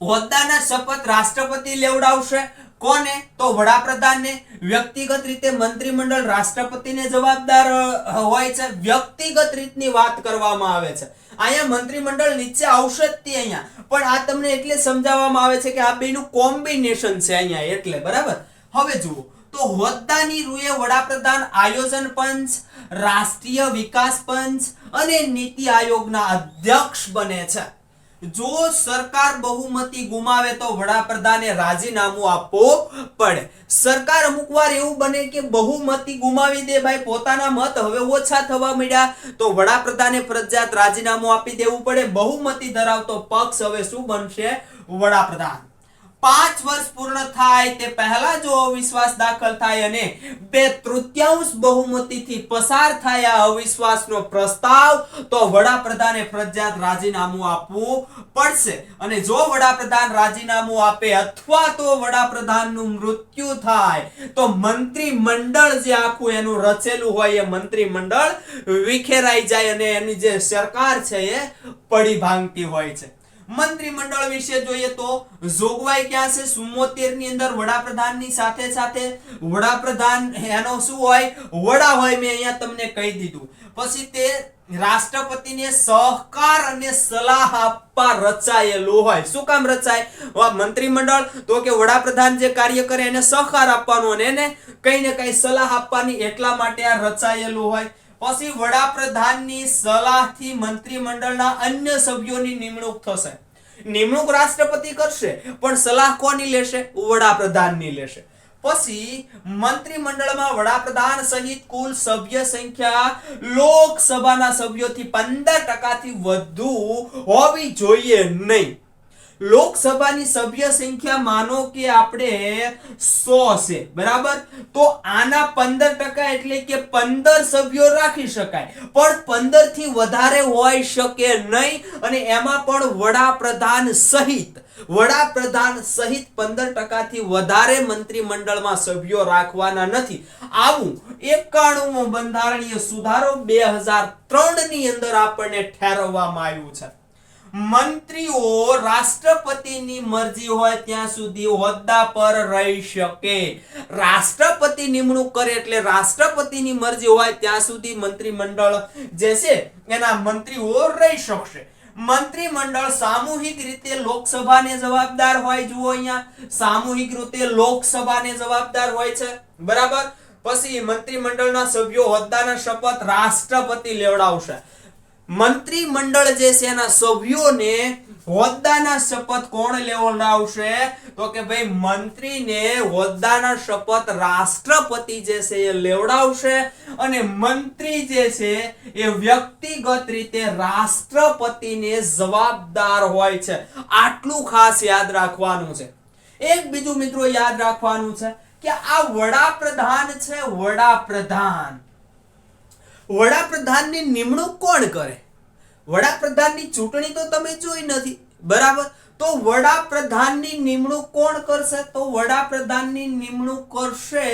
S1: હોદ્દાના શપથ રાષ્ટ્રપતિ લેવડાવશે. કોને? તો વડાપ્રધાનને. વ્યક્તિગત રીતે મંત્રીમંડળ રાષ્ટ્રપતિને જવાબદાર હોય છે. વ્યક્તિગત રીતની વાત કરવામાં આવે છે. અહીંયા મંત્રીમંડળ નીચે આવશે જ તે અહીંયા, પણ આ તમને એટલે સમજાવવામાં આવે છે કે આ બેનું કોમ્બિનેશન છે અહીંયા, એટલે બરાબર. હવે જુઓ તો હોદ્દાની રૂએ વડાપ્રધાન આયોજન પંચ, રાષ્ટ્રીય વિકાસ પંચ અને નીતિ આયોગના અધ્યક્ષ બને છે. જો સરકાર બહુમતી ગુમાવે તો વડાપ્રધાને રાજીનામું આપવું પડે. સરકાર અમુક વાર એવું બને કે બહુમતી ગુમાવી દે, ભાઈ પોતાના મત હવે ઓછા થવા મળ્યા, તો વડાપ્રધાને ફરજિયાત રાજીનામું આપી દેવું પડે. બહુમતી ધરાવતો પક્ષ હવે શું બનશે? વડાપ્રધાન. 5 વર્ષ પૂર્ણ થાય તે પહેલા જો અવિશ્વાસ દાખલ થાય અને 2/3 બહુમતીથી પસાર થાય આ અવિશ્વાસનો પ્રસ્તાવ, તો વડાપ્રધાને ફરજિયાત રાજીનામું આપવું પડશે. અને જો વડાપ્રધાન રાજીનામું આપે અથવા તો વડાપ્રધાનનું મૃત્યુ થાય તો મંત્રીમંડળ જે આખું એનું રચેલું હોય એ મંત્રીમંડળ વિખેરાઈ જાય અને એની જે સરકાર છે એ પડી ભાંગતી હોય છે. મંત્રીમંડળ વિશે જોઈએ તો જોગવાઈ ક્યાં છે? 74 ની અંદર વડાપ્રધાનની સાથે સાથે વડાપ્રધાન એનો શું હોય? વડા હોય. મેં અહીંયા તમને કહી દીધું. પછી તે રાષ્ટ્રપતિને સહકાર અને સલાહ આપવા રચાયેલું હોય. શું કામ રચાય મંત્રીમંડળ? તો કે વડાપ્રધાન જે કાર્ય કરે એને સહકાર આપવાનો અને એને કઈ ને કઈ સલાહ આપવાની, એટલા માટે આ રચાયેલું હોય. પછી વડાપ્રધાનની સલાહથી મંત્રીમંડળના અન્ય સભ્યોની નિમણૂક થશે. નિમણૂક રાષ્ટ્રપતિ કરશે પણ સલાહ કોની લેશે? વડાપ્રધાનની લેશે. પછી મંત્રીમંડળમાં વડાપ્રધાન સહિત કુલ સભ્ય સંખ્યા લોકસભાના સભ્યોથી 15% થી વધુ હોવી જોઈએ નહીં. લોકસભાની સભ્ય સંખ્યા માનો કે આપણે 100 છે, બરાબર? તો આના 15% એટલે કે 15 સભ્યો રાખી શકાય, પણ 15 થી વધારે હોઈ શકે નહીં. અને એમાં પણ વડાપ્રધાન સહિત 15% થી વધારે મંત્રીમંડળમાં સભ્યો રાખવાના નથી. આવું 91મો બંધારણીય સુધારો 2003 ની અંદર આપણને ઠેરવવામાં આવ્યું છે. મંત્રીઓ રાષ્ટ્રપતિની મરજી હોય ત્યાં સુધી હોદ્દા પર રહી શકે. રાષ્ટ્રપતિ નિમણૂક કરે એટલે રાષ્ટ્રપતિની મરજી હોય ત્યાં સુધી મંત્રીમંડળ જે છે એના મંત્રીઓ રહી શકશે. મંત્રીમંડળ સામૂહિક રીતે લોકસભાને જવાબદાર હોય. જુઓ અહીંયા સામૂહિક રીતે લોકસભાને જવાબદાર હોય છે, બરાબર? પછી મંત્રીમંડળના સભ્યો હોદ્દાના શપથ રાષ્ટ્રપતિ લેવડાવશે. મંત્રીમંડળ જે છે એના સભ્યોને હોદ્દાના શપથ કોણ લેવડાવશે? તો કે ભાઈ મંત્રીને હોદ્દાના શપથ રાષ્ટ્રપતિ જે છે એ લેવડાવશે. અને મંત્રી જે છે એ વ્યક્તિગત રીતે રાષ્ટ્રપતિને જવાબદાર હોય છે. આટલું ખાસ યાદ રાખવાનું છે. એક બીજું મિત્રો યાદ રાખવાનું છે કે આ વડાપ્રધાન છે, વડાપ્રધાનની નિમણૂક કોણ કરે? વડાપ્રધાનની ચૂંટણી તો તમે જોઈ નથી, બરાબર? તો વડાપ્રધાનની નિમણૂક કોણ કરશે? તો વડાપ્રધાનની નિમણૂક કરશે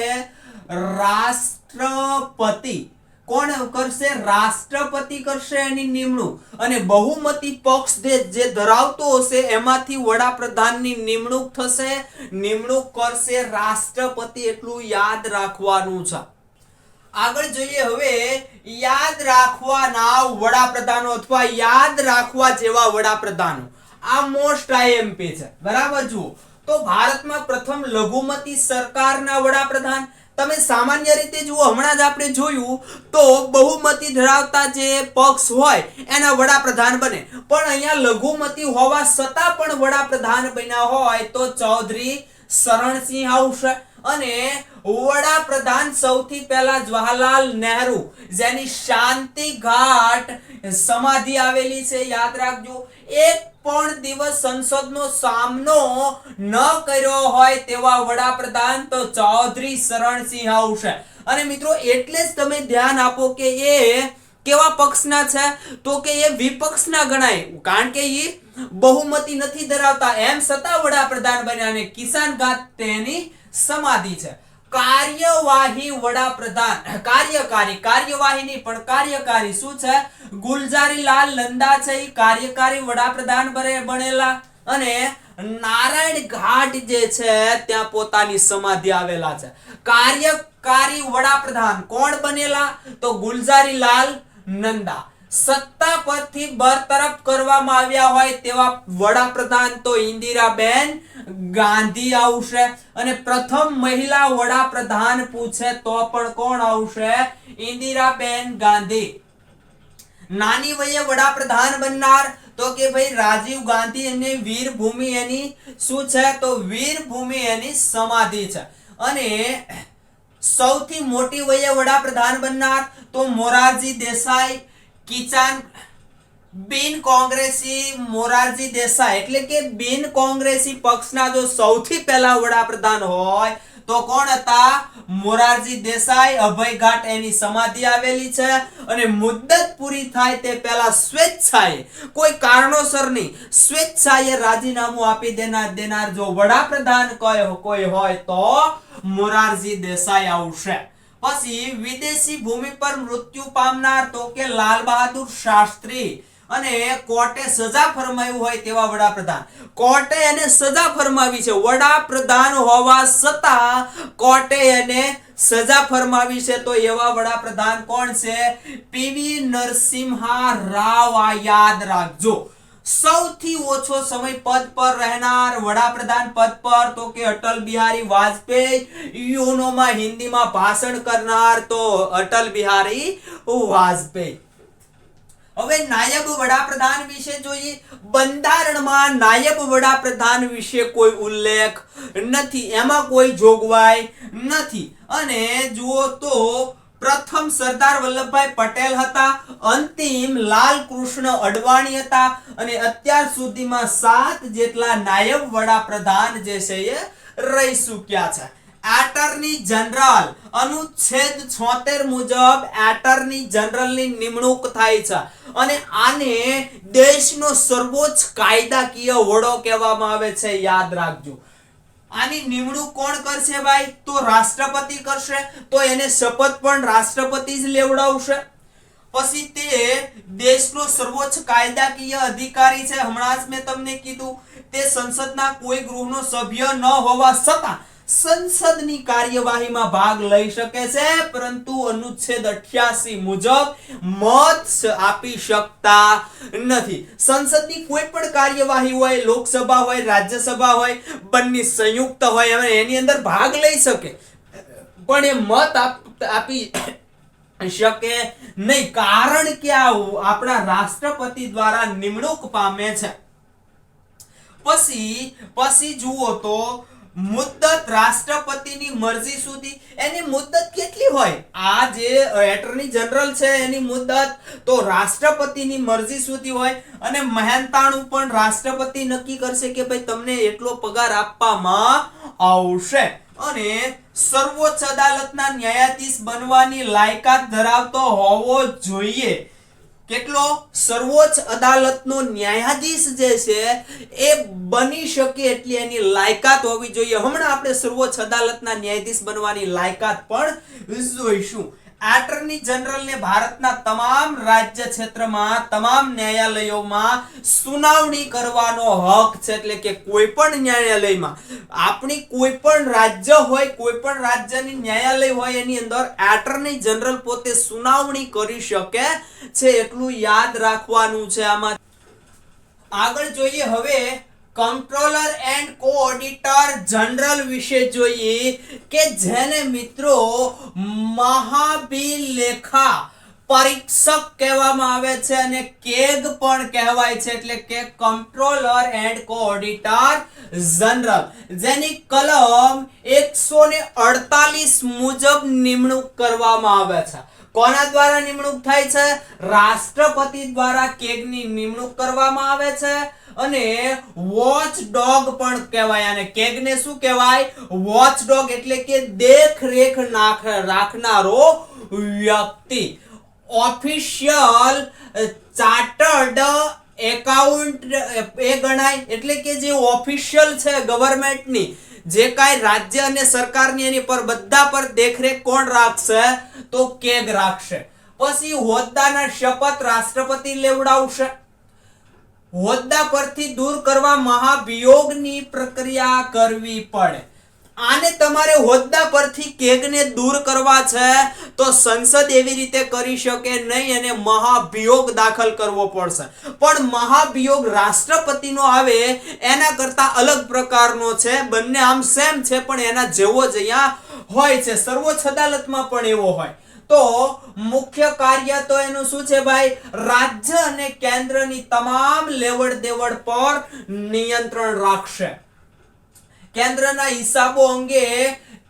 S1: રાષ્ટ્રપતિ. કોણ કરશે? રાષ્ટ્રપતિ કરશે એની નિમણૂક. અને બહુમતી પક્ષ જે ધરાવતો હશે એમાંથી વડાપ્રધાનની નિમણૂક થશે. નિમણૂક કરશે રાષ્ટ્રપતિ, એટલું યાદ રાખવાનું છે. આગળ જોઈએ હવે યાદ રાખવાના વડાપ્રધાનો અથવા યાદ રાખવા જેવા વડાપ્રધાનો. આ મોસ્ટ આઈએમપી છે, બરાબર. જુઓ તો ભારતમાં પ્રથમ લઘુમતી સરકારના વડાપ્રધાન. તમે સામાન્ય રીતે જુઓ, હમણાં જ આપણે જોયું તો બહુમતી ધરાવતા જે પક્ષ હોય એના વડાપ્રધાન બને, પણ અહીંયા લઘુમતી હોવા છતાં પણ વડાપ્રધાન બન્યા હોય તો ચૌધરી શરણસિંહ આવશે. અને વડાપ્રધાન સૌથી પહેલા જવાહરલાલ નહેરુ, જેની શાંતિ ઘાટ સમાધિ આવેલી છે, યાદ રાખજો. એક પણ દિવસ સંસદનો સામનો ન કર્યો હોય તેવા વડાપ્રધાન તો ચૌધરી શરણસિંહ આવશે. અને મિત્રો એટલે જ તમે ધ્યાન આપો કે એ કેવા પક્ષના છે? તો કે એ વિપક્ષના ગણાય, કારણ કે એ બહુમતી નથી ધરાવતા, એમ છતાં વડાપ્રધાન બન્યા. અને કિસાન ઘાટ તેની સમાધિ છે. કાર્યવાહી વડાપ્રધાન, કાર્યવાહી નહીં પણ કાર્યકારી શું છે? ગુલજારીલાલ નંદા છે, એ કાર્યકારી વડાપ્રધાન બનેલા. અને નારાયણ ઘાટ જે છે ત્યાં પોતાની સમાધિ આવેલા છે. કાર્યકારી વડાપ્રધાન કોણ બનેલા? તો ગુલજારીલાલ નંદા. સત્તા પરથી બરતરફ કરવામાં આવ્યા હોય તેવા વડાપ્રધાન તો ઇન્દિરાબેન ગાંધી આવશે. અને પ્રથમ મહિલા વડાપ્રધાન પૂછે તો પણ કોણ આવશે? ઇન્દિરાબેન ગાંધી. નાની વયે વડાપ્રધાન બનનાર તો કે ભાઈ રાજીવ ગાંધી. અને વીરભૂમિ એની શું છે? તો વીરભૂમિ એની સમાધિ છે. અને સૌથી મોટી વયે વડાપ્રધાન બનનાર તો મોરારજી દેસાઈ. કિસાન બિન કોંગ્રેસી મોરારજી દેસાઈ, એટલે કે બિન કોંગ્રેસી પક્ષના જો સૌથી પહેલા વડાપ્રધાન હોય તો કોણ હતા? મોરારજી દેસાઈ. અભય ઘાટ એની સમાધિ આવેલી છે. અને મુદ્દત પૂરી થાય તે પહેલા સ્વેચ્છાએ, કોઈ કારણોસર નહીં, સ્વેચ્છાએ રાજીનામું આપી દેનાર જો વડાપ્રધાન કોઈ હોય તો મોરારજી દેસાઈ આવશે. પછી વિદેશી ભૂમિ પર મૃત્યુ પામનાર તો કે લાલ બહાદુર શાસ્ત્રી. અને કોર્ટે સજા ફરમાવી હોય તેવા વડાપ્રધાન. કોર્ટે એને સજા ફરમાવી છે, વડાપ્રધાન હોવા છતાં કોર્ટે એને સજા ફરમાવી છે, તો એવા વડાપ્રધાન કોણ છે? પીવી નરસિમ્હા રાવ. આ યાદ રાખજો. સૌથી ઓછો સમય પદ પર રહેનાર વડાપ્રધાન પદ પર તો કે અટલ બિહારી વાજપેયી. યુનોમાં હિન્દીમાં ભાષણ કરનાર તો અટલ બિહારી વાજપેયી. હવે નાયબ વડાપ્રધાન વિશે જોઈએ. બંધારણમાં નાયબ વડાપ્રધાન વિશે કોઈ ઉલ્લેખ નથી, એમાં કોઈ જોગવાઈ નથી. અને જુઓ તો પ્રથમ સરદાર વલ્લભભાઈ પટેલ હતા, અંતિમ લાલકૃષ્ણ અડવાણી હતા. અને અત્યાર સુધીમાં 7 જેટલા નાયબ વડાપ્રધાન જે છે એ રહી ચૂક્યા છે. એટર્ની જનરલ અનુચ્છેદ 76 મુજબ એટર્ની જનરલની નિમણૂક થાય છે. અને આને દેશનો સર્વોચ્ચ કાયદાકીય વડો કહેવામાં આવે છે, યાદ રાખજો. આની નિમણૂક કોણ કરશે ભાઈ? તો રાષ્ટ્રપતિ કરશે. તો એને શપથ પણ રાષ્ટ્રપતિ જ લેવડાવશે. પછી તે દેશનો સર્વોચ્ચ કાયદાકીય અધિકારી છે. હમણાં જ મેં તમને કીધું, તે સંસદના કોઈ ગૃહનો સભ્ય ન હોવા છતાં સંસદની કાર્યવાહીમાં ભાગ લઈ શકે છે, પરંતુ અનુચ્છેદ 88 મુજબ મત આપી શકતા નથી. સંસદની કોઈ પણ કાર્યવાહી હોય, લોકસભા હોય, રાજ્યસભા હોય, બંને સંયુક્ત હોય, એની અંદર ભાગ લઈ શકે, પણ એ મત આપી શકે નહીં, કારણ કે આ આપણા રાષ્ટ્રપતિ દ્વારા નિમણૂક પામે છે. પછી જુઓ તો મુદ્દત રાષ્ટ્રપતિની મરજી સુધી. એની મુદ્દત કેટલી હોય? આ જે એટર્ની જનરલ છે એની મુદ્દત તો રાષ્ટ્રપતિની મરજી સુધી હોય. અને મહેનતાણું પણ રાષ્ટ્રપતિ નક્કી કરશે કે ભાઈ તમને એટલો પગાર આપવામાં આવશે. અને સર્વોચ્ચ અદાલતના ન્યાયાધીશ બનવાની લાયકાત ધરાવતો હોવો જોઈએ. કેટલો? સર્વોચ્ચ અદાલતનો ન્યાયાધીશ જે છે એ બની શકે એટલી એની લાયકાત હોવી જોઈએ. હમણાં આપણે સર્વોચ્ચ અદાલતના ન્યાયાધીશ બનવાની લાયકાત પણ જોઈશું. એટર્ની જનરલને ભારતના તમામ રાજ્ય ક્ષેત્રમાં તમામ ન્યાયાલયોમાં સુનાવણી કરવાનો હક છે. એટલે કે કોઈ પણ ન્યાયાલયમાં આપણી કોઈ પણ રાજ્ય હોય, કોઈ પણ રાજ્યની ન્યાયાલય હોય, એની અંદર એટર્ની જનરલ પોતે સુનાવણી કરી શકે છે. એટલું યાદ રાખવાનું છે. આમાં આગળ જોઈએ હવે કંટ્રોલર એન્ડ કોઓર્ડિનેટર જનરલ વિશે જોઈએ કે જેને મિત્રો મહાભિલેખા પરીક્ષક કહેવામાં આવે છે અને કેગ પણ કહેવાય છે. એટલે કે કંટ્રોલર એન્ડ કોઓર્ડિનેટર જનરલ, જેની કલમ 148 મુજબ નિમણૂક કરવામાં આવે છે. કોના દ્વારા નિમણૂક થાય છે? રાષ્ટ્રપતિ દ્વારા કેગની નિમણૂક કરવામાં આવે છે. અને વોચ ડોગ પણ કહેવાય. અને કેગને શું કહેવાય? વોચ ડોગ, એટલે કે દેખરેખ રાખનારો વ્યક્તિ. ઓફિશિયલ ચાર્ટર્ડ એકાઉન્ટ એ ગણાય. એટલે કે જે ઓફિશિયલ છે ગવર્નમેન્ટની, જે કાંઈ રાજ્ય અને સરકારની, એની પર બધા પર દેખરેખ કોણ રાખશે? તો કેગ રાખશે. પછી હોદ્દાના શપથ રાષ્ટ્રપતિ લેવડાવશે. હોદ્દા પરથી દૂર કરવા મહાભિયોગની પ્રક્રિયા કરવી પડે. આને તમારે હોદ્દા પરથી કેગને દૂર કરવા છે તો સંસદ એવી રીતે કરી શકે નહીં અને મહાભિયોગ દાખલ કરવો પડશે. પણ મહાભિયોગ રાષ્ટ્રપતિનો આવે એના કરતા અલગ પ્રકારનો છે. બંને આમ સેમ છે પણ એના જેવો જ અહીંયા હોય છે. સર્વોચ્ચ અદાલતમાં પણ એવો હોય. તો મુખ્ય કાર્ય તો એનું શું છે ભાઈ? રાજ્ય અને કેન્દ્રની તમામ લેવડ દેવડ પર નિયંત્રણ રાખશે. કેન્દ્રના હિસાબો અંગે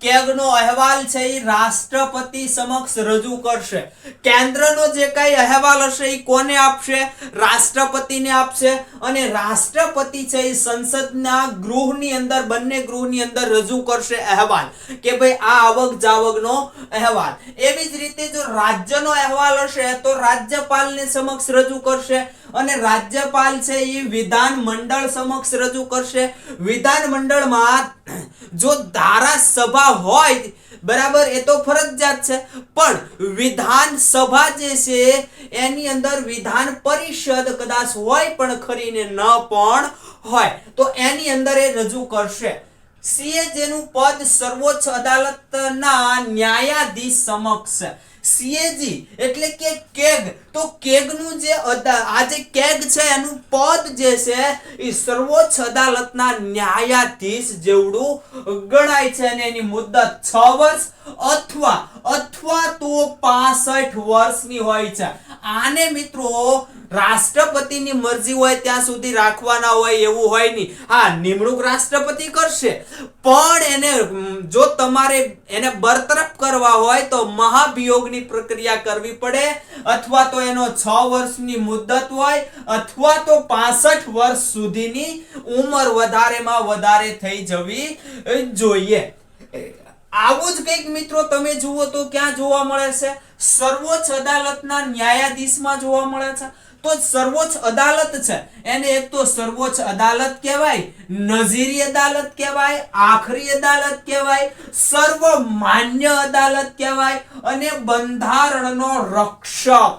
S1: કેગનો અહેવાલ છે એ રાષ્ટ્રપતિ સમક્ષ રજૂ કરશે. કેન્દ્રનો જે કઈ અહેવાલ હશે એ કોને આપશે? રાષ્ટ્રપતિને આપશે. અને રાષ્ટ્રપતિ છે એ સંસદના ગૃહની અંદર, બંને ગૃહની અંદર રજૂ કરશે અહેવાલ કે ભાઈ આ આવક જાવકનો અહેવાલ. એવી જ રીતે જો રાજ્યનો અહેવાલ હશે તો રાજ્યપાલને સમક્ષ રજૂ કરશે. અને રાજ્યપાલ છે એ વિધાન મંડળ સમક્ષ રજૂ કરશે. વિધાન મંડળમાં જો ધારાસભા હોય, બરાબર, એ તો ફરજિયાત છે, પણ વિધાનસભા જે છે એની અંદર વિધાન પરિષદ કદાચ હોય પણ ખરીને ન પણ હોય તો એની અંદર એ રજૂ કરશે. સીએજી નું પદ સર્વોચ્ચ અદાલતના ન્યાયાધીશ સમક્ષ. સીએજી એટલે કે કેગ. તો કેગનું જે આ જે કેગ છે એનું પદ જે છે એ સર્વોચ્ચ અદાલતના ન્યાયાધીશ જેવડું ગણાય છે. અને એની મુદ્દત 6 વર્ષ અથવા તો 65 વર્ષની હોય છે. આને મિત્રો રાષ્ટ્રપતિની મરજી હોય ત્યાં સુધી રાખવાના હોય એવું હોય નહીં. હા, નિમણૂક રાષ્ટ્રપતિ કરશે, પણ એને જો તમારે એને બરતરફ કરવા હોય તો મહાભિયોગની પ્રક્રિયા કરવી પડે. અથવા તો એનો 6 વર્ષની મુદ્દત હોય અથવા તો 65 વર્ષ સુધીની ઉંમર વધારેમાં વધારે થઈ જવી જોઈએ. આવું જ કંઈક મિત્રો તમે જુઓ તો ક્યાં જોવા મળે છે? સર્વોચ્ચ અદાલતના ન્યાયાધીશમાં જોવા મળે છે. તો સર્વોચ્ચ અદાલત છે એને એક તો સર્વોચ્ચ અદાલત કહેવાય, નજીરી અદાલત કહેવાય, આખરી અદાલત કહેવાય, સર્વમાન્ય અદાલત કહેવાય અને બંધારણનો રક્ષક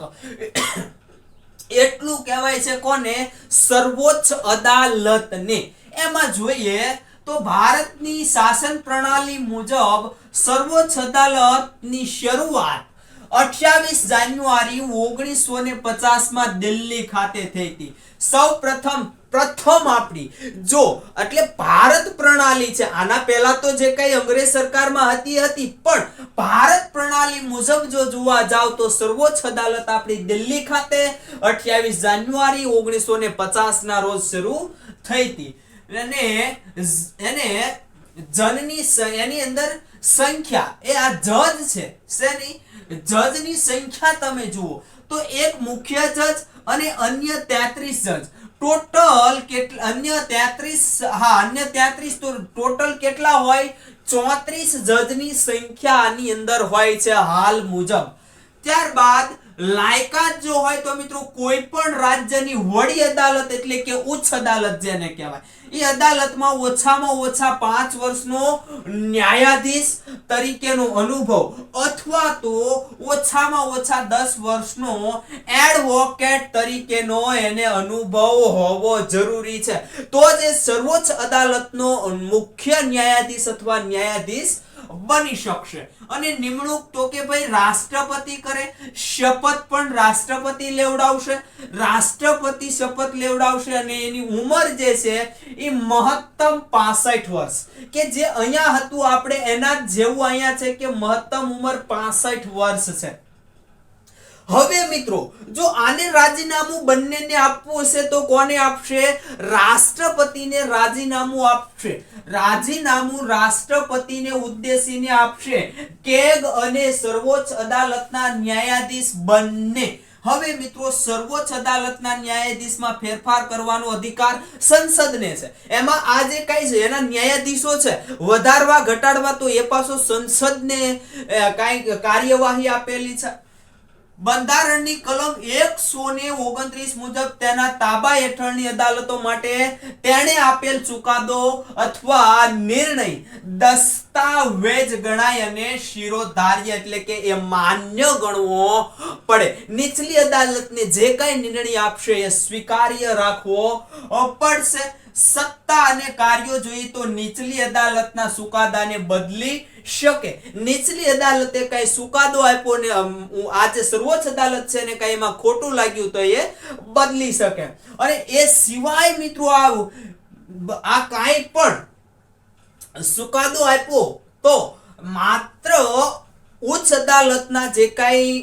S1: એટલું કહેવાય છે. કોને? સર્વોચ્ચ અદાલતને. એમાં જોઈએ તો ભારતની શાસન પ્રણાલી મુજબ સર્વોચ્ચ અદાલતની શરૂઆત 28 જાન્યુઆરી 1950 માં દિલ્હી ખાતે થઈ હતી. સૌ પ્રથમ આપણી જો એટલે ભારત પ્રણાલી છે. આના પહેલા તો જે કઈ અંગ્રેજ સરકારમાં હતી પણ ભારત પ્રણાલી મુજબ જો જોવા જાવ તો સર્વોચ્ચ અદાલત આપણી દિલ્હી ખાતે 28 જાન્યુઆરી 1950 ના રોજ શરૂ થઈ હતી. એને જનની એની અંદર સંખ્યા એ આ જજ છે. શેની? જજની સંખ્યા તમે જુઓ તો એક મુખ્ય જજ અને અન્ય 33 જજ. ટોટલ કેટલા? અન્ય 33 તો ટોટલ કેટલા હોય? 34 જજની સંખ્યા આની અંદર હોય છે હાલ મુજબ. ત્યારબાદ લાયકાત જો હોય તો મિત્રો કોઈ પણ રાજ્યની વડી અદાલત એટલે કે ઉચ્ચ અદાલત જેને કહેવાય એ અદાલતમાં ઓછામાં ઓછા 5 વર્ષનો ન્યાયાધીશ તરીકેનો અનુભવ અથવા તો ઓછામાં ઓછા 10 વર્ષનો એડવોકેટ તરીકેનો એને અનુભવ હોવો જરૂરી છે, તો જ સર્વોચ્ચ અદાલતનો મુખ્ય ન્યાયાધીશ અથવા ન્યાયાધીશ બની શકશે। અને નિમણૂક તો કે ભાઈ રાષ્ટ્રપતિ કરે, શપથ પણ રાષ્ટ્રપતિ લેવડાવશે, રાષ્ટ્રપતિ શપથ લેવડાવશે અને એની ઉંમર જે છે એ મહત્તમ 65 વર્ષ કે જે અહીંયા હતું આપણે એના જેવું અહીંયા છે કે મહત્તમ ઉંમર 65 વર્ષ છે। હવે મિત્રો જો આને રાજીનામું બંનેને આપવું હશે તો કોને આપશે? રાષ્ટ્રપતિને રાજીનામું આપશે। રાજીનામું રાષ્ટ્રપતિને ઉદ્દેશીને આપશે કેગ અને સર્વોચ્ચ અદાલતના ન્યાયાધીશ બંને। હવે મિત્રો સર્વોચ્ચ અદાલતના ન્યાયાધીશમાં ફેરફાર કરવાનો અધિકાર સંસદને છે, એમાં આ જે કઈ છે એના ન્યાયાધીશો છે વધારવા ઘટાડવા તો એ પાછો સંસદને કઈ કાર્યવાહી આપેલી છે। બંધારણની કલમ 129 મુજબ તેના તાબા હેઠળની અદાલતો માટે તેણે આપેલ ચુકાદો અથવા નિર્ણય દસ્તાવેજ ગણાય અને શિરોધાર્ય એટલે કે એ માન્ય ગણવો પડે। નીચલી અદાલતને જે કઈ નિર્ણય આપશે એ સ્વીકાર્ય રાખવો પડશે। સત્તા અને કાર્યો જોઈએ તો નીચલી અદાલતના ચુકાદાને બદલી શકે। નીચલી અદાલતે કઈ ચુકાદો આપ્યો ને આજે સર્વોચ્ચ અદાલત છે ને કઈ એમાં ખોટું લાગ્યું તો એ બદલી શકે। અને એ સિવાય મિત્રો આ કાઈ પણ ચુકાદો આપ્યો તો માત્ર ઉચ્ચ અદાલતના જે કઈ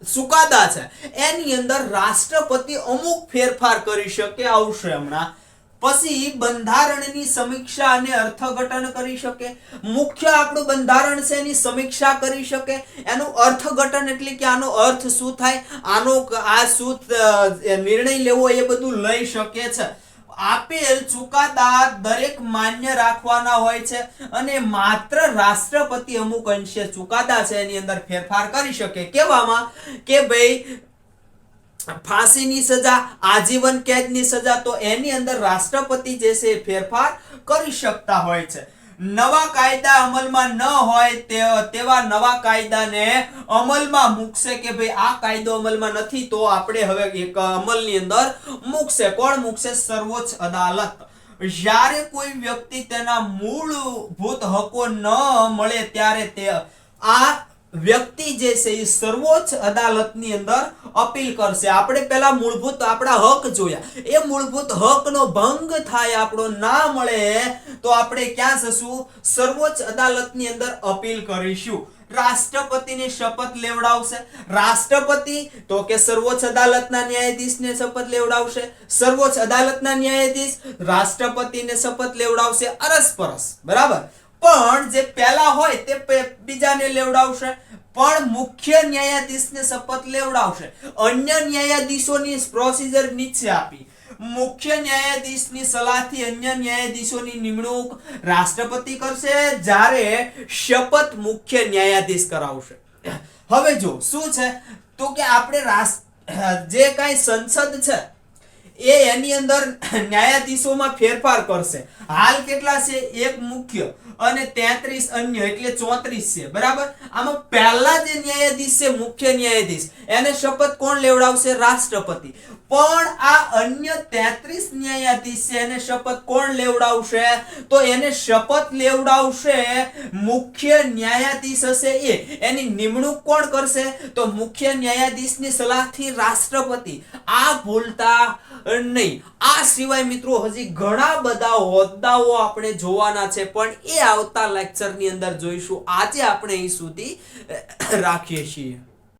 S1: ચુકાદા છે એની અંદર રાષ્ટ્રપતિ અમુક ફેરફાર કરી શકે, આવશે હમણાં। પછી બંધારણની સમીક્ષા અને અર્થઘટન કરી શકે। મુખ્ય આપણું બંધારણ છે એની સમીક્ષા કરી શકે, એનું અર્થઘટન એટલે કે આનો અર્થ શું થાય, આનો આ શું નિર્ણય લેવો એ બધું લઈ શકે છે। આપેલ ચુકાદા દરેક માન્ય રાખવાના હોય છે અને માત્ર રાષ્ટ્રપતિ અમુક અંશે ચુકાદા છે એની અંદર ફેરફાર કરી શકે। કહેવામાં કે ભાઈ ફાંસીની સજા, આજીવન કેદની સજા તો એની અંદર રાષ્ટ્રપતિ જે છે ફેરફાર કરી શકતા હોય છે। નવા કાયદા અમલમાં ન હોય તેવા નવા કાયદાને અમલમાં મૂકશે કે ભાઈ આ કાયદો અમલમાં નથી તો આપણે હવે એક અમલની અંદર મૂકશે। કોણ મૂકશે? સર્વોચ્ચ અદાલત। જ્યારે કોઈ વ્યક્તિ તેના મૂળભૂત હકો ન મળે ત્યારે તે આ વ્યક્તિ જે છે એ સર્વોચ્ચ અદાલતની અંદર અપીલ કરશે। આપણે પહેલા મૂળભૂત આપણા હક જોયા, એ મૂળભૂત હકનો ભંગ થાય, આપણો ના મળે તો આપણે ક્યાં જશું? સર્વોચ્ચ અદાલતની અંદર અપીલ કરીશું। રાષ્ટ્રપતિને શપથ લેવડાવશે। રાષ્ટ્રપતિ તો કે સર્વોચ્ચ અદાલતના ન્યાયાધીશને શપથ લેવડાવશે, સર્વોચ્ચ અદાલતના ન્યાયાધીશ રાષ્ટ્રપતિને શપથ લેવડાવશે, અરસપરસ બરાબર। પણ જે પહેલા હોય તે બીજાને લેવડાવશે, પણ મુખ્ય ન્યાયાધીશને શપથ લેવડાવશે। અન્ય ન્યાયાધીશોની પ્રોસિજર નીચે આપી। મુખ્ય ન્યાયાધીશની સલાહથી અન્ય ન્યાયાધીશોની નિમણૂક રાષ્ટ્રપતિ કરશે, જ્યારે શપથ મુખ્ય ન્યાયાધીશ કરાવશે। હવે જો શું છે તો કે આપણે જે કાંઈ સંસદ છે એ એની અંદર ન્યાયાધીશોમાં ફેરફાર કરશે। હાલ કેટલા છે? એક મુખ્ય અને 33 અન્ય એટલે 34 છે બરાબર। આમાં પહેલા જે ન્યાયાધીશ છે મુખ્ય ન્યાયાધીશ એને શપથ કોણ લેવડાવશે? રાષ્ટ્રપતિ। પણ આ અન્ય 33 ન્યાયાધીશ છે એને શપથ કોણ લેવડાવશે? તો એને શપથ લેવડાવશે મુખ્ય ન્યાયાધીશ હશે એ। એની નિમણૂક કોણ કરશે? તો મુખ્ય ન્યાયાધીશની સલાહથી રાષ્ટ્રપતિ। આ ભૂલતા નહીં। આ સિવાય મિત્રો હજી ઘણા બધા હોદ્દાઓ આપણે જોવાના છે, પણ એ આવતા લેક્ચરની અંદર જોઈશું। આજે આપણે અહીં સુધી રાખીએ છીએ।